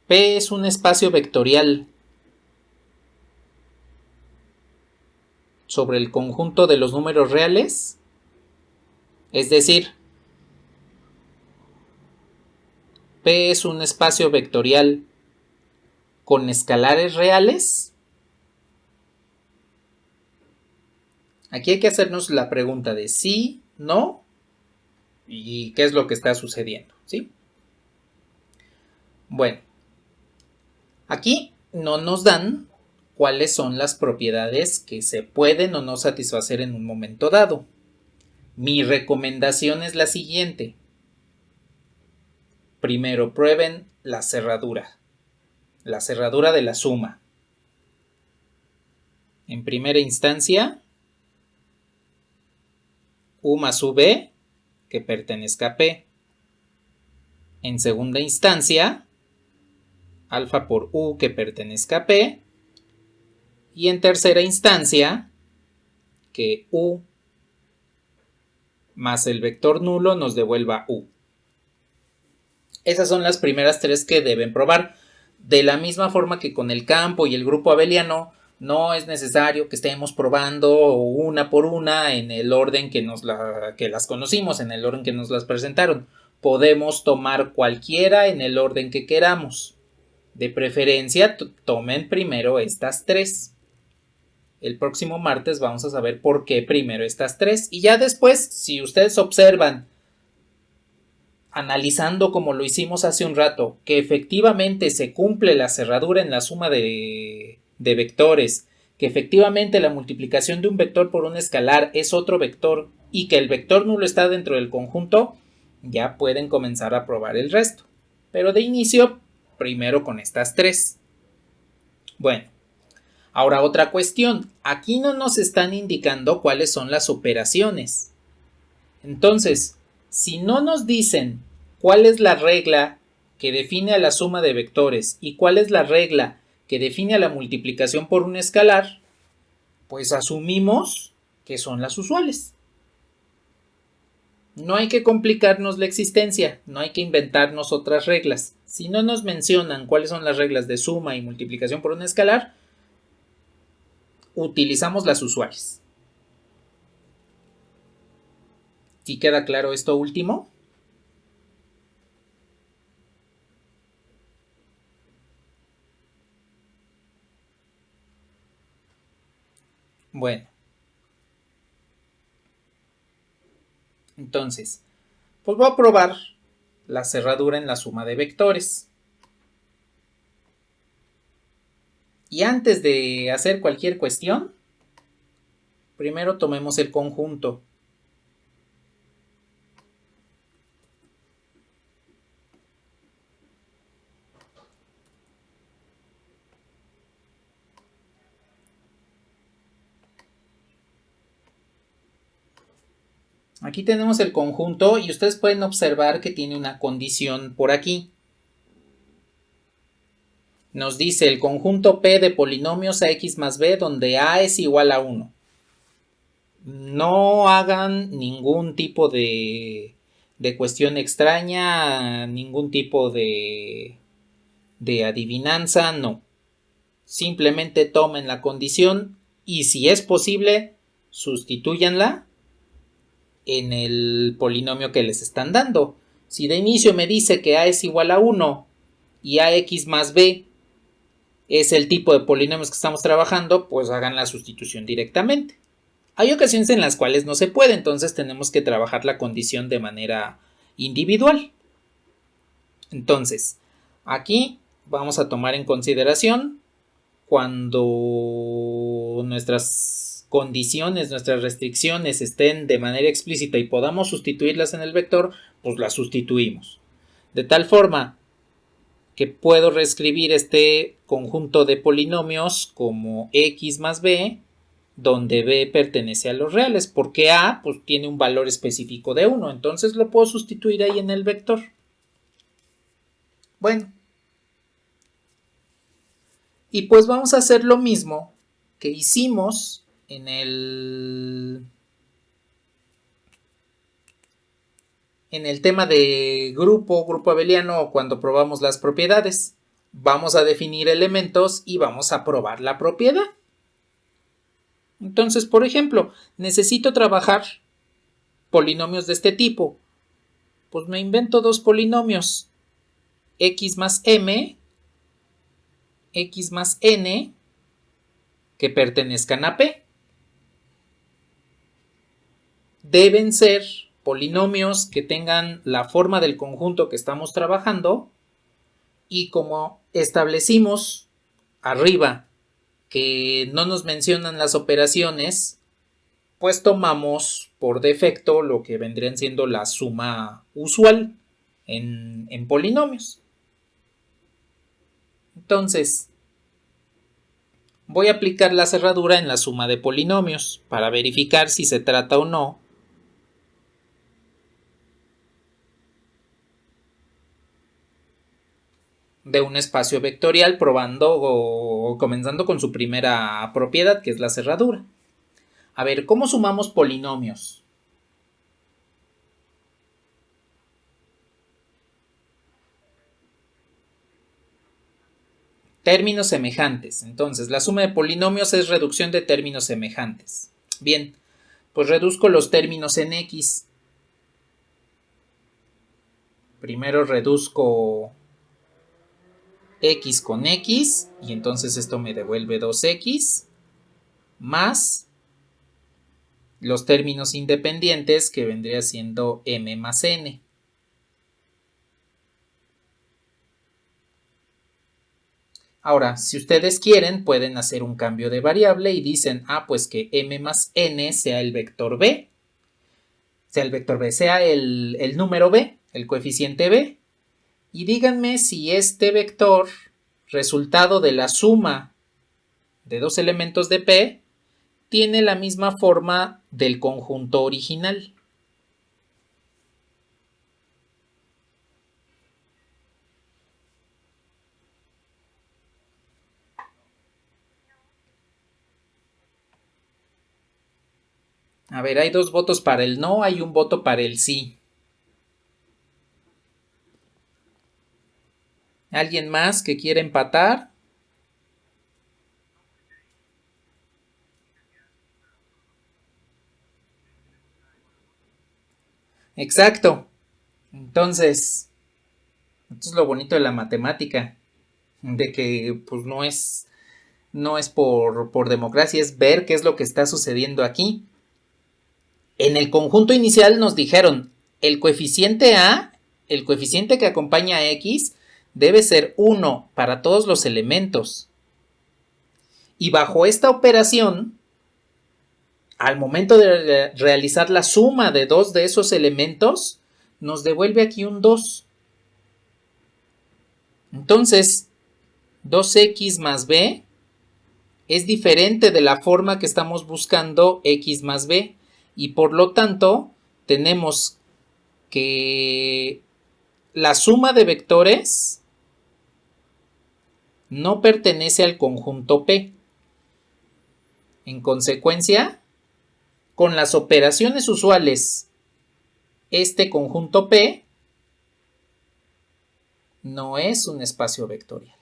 [SPEAKER 1] P es un espacio vectorial sobre el conjunto de los números reales, es decir, P es un espacio vectorial con escalares reales. Aquí hay que hacernos la pregunta de sí, no y qué es lo que está sucediendo, ¿sí? Bueno, aquí no nos dan cuáles son las propiedades que se pueden o no satisfacer en un momento dado. Mi recomendación es la siguiente. Primero prueben la cerradura de la suma. En primera instancia, U más UB que pertenezca a P. En segunda instancia, alfa por U que pertenezca a P. Y en tercera instancia, que U más el vector nulo nos devuelva U. Esas son las primeras tres que deben probar. De la misma forma que con el campo y el grupo abeliano, no es necesario que estemos probando una por una en el orden que las conocimos, en el orden que nos las presentaron. Podemos tomar cualquiera en el orden que queramos. De preferencia, tomen primero estas tres. El próximo martes vamos a saber por qué primero estas tres. Y ya después, si ustedes observan, analizando como lo hicimos hace un rato, que efectivamente se cumple la cerradura en la suma de vectores, que efectivamente la multiplicación de un vector por un escalar es otro vector y que el vector nulo está dentro del conjunto, ya pueden comenzar a probar el resto. Pero de inicio, primero con estas tres. Bueno, ahora otra cuestión. Aquí no nos están indicando cuáles son las operaciones. Entonces, si no nos dicen cuál es la regla que define a la suma de vectores y cuál es la regla que define a la multiplicación por un escalar, pues asumimos que son las usuales. No hay que complicarnos la existencia, no hay que inventarnos otras reglas. Si no nos mencionan cuáles son las reglas de suma y multiplicación por un escalar, utilizamos las usuales. ¿Sí queda claro esto último? Bueno. Entonces, pues voy a probar la cerradura en la suma de vectores. Y antes de hacer cualquier cuestión, primero tomemos el conjunto. Aquí tenemos el conjunto y ustedes pueden observar que tiene una condición por aquí. Nos dice el conjunto P de polinomios ax más b donde a es igual a 1. No hagan ningún tipo de cuestión extraña, ningún tipo de adivinanza, no. Simplemente tomen la condición y si es posible, sustitúyanla en el polinomio que les están dando. Si de inicio me dice que a es igual a 1 y ax más b es el tipo de polinomios que estamos trabajando, pues hagan la sustitución directamente. Hay ocasiones en las cuales no se puede, entonces tenemos que trabajar la condición de manera individual. Entonces, aquí vamos a tomar en consideración cuando nuestras condiciones, nuestras restricciones estén de manera explícita y podamos sustituirlas en el vector, pues las sustituimos. De tal forma que puedo reescribir este conjunto de polinomios como x más b, donde b pertenece a los reales, porque a pues tiene un valor específico de 1, entonces lo puedo sustituir ahí en el vector. Bueno, y pues vamos a hacer lo mismo que hicimos en el tema de grupo abeliano, cuando probamos las propiedades. Vamos a definir elementos y vamos a probar la propiedad. Entonces, por ejemplo, necesito trabajar polinomios de este tipo. Pues me invento dos polinomios, x más m, x más n, que pertenezcan a P. Deben ser polinomios que tengan la forma del conjunto que estamos trabajando, y como establecimos arriba que no nos mencionan las operaciones, pues tomamos por defecto lo que vendrían siendo la suma usual en polinomios. Entonces, voy a aplicar la cerradura en la suma de polinomios para verificar si se trata o no de un espacio vectorial, probando o comenzando con su primera propiedad, que es la cerradura. A ver, ¿cómo sumamos polinomios? Términos semejantes. Entonces, la suma de polinomios es reducción de términos semejantes. Bien, pues reduzco los términos en x. Primero reduzco x con x, y entonces esto me devuelve 2x, más los términos independientes, que vendría siendo m más n. Ahora, si ustedes quieren, pueden hacer un cambio de variable y dicen, pues que m más n sea el vector b, sea el número b, el coeficiente b. Y díganme si este vector, resultado de la suma de dos elementos de P, tiene la misma forma del conjunto original. A ver, hay dos votos para el no, hay un voto para el sí. ¿Alguien más que quiera empatar? Exacto. Entonces, esto es lo bonito de la matemática, de que pues no es por democracia, es ver qué es lo que está sucediendo aquí. En el conjunto inicial nos dijeron, el coeficiente A, el coeficiente que acompaña a X, debe ser 1 para todos los elementos. Y bajo esta operación, al momento de realizar la suma de dos de esos elementos, nos devuelve aquí un 2. Entonces, 2x más b es diferente de la forma que estamos buscando x más b, y por lo tanto tenemos que la suma de vectores no pertenece al conjunto P. En consecuencia, con las operaciones usuales, este conjunto P no es un espacio vectorial.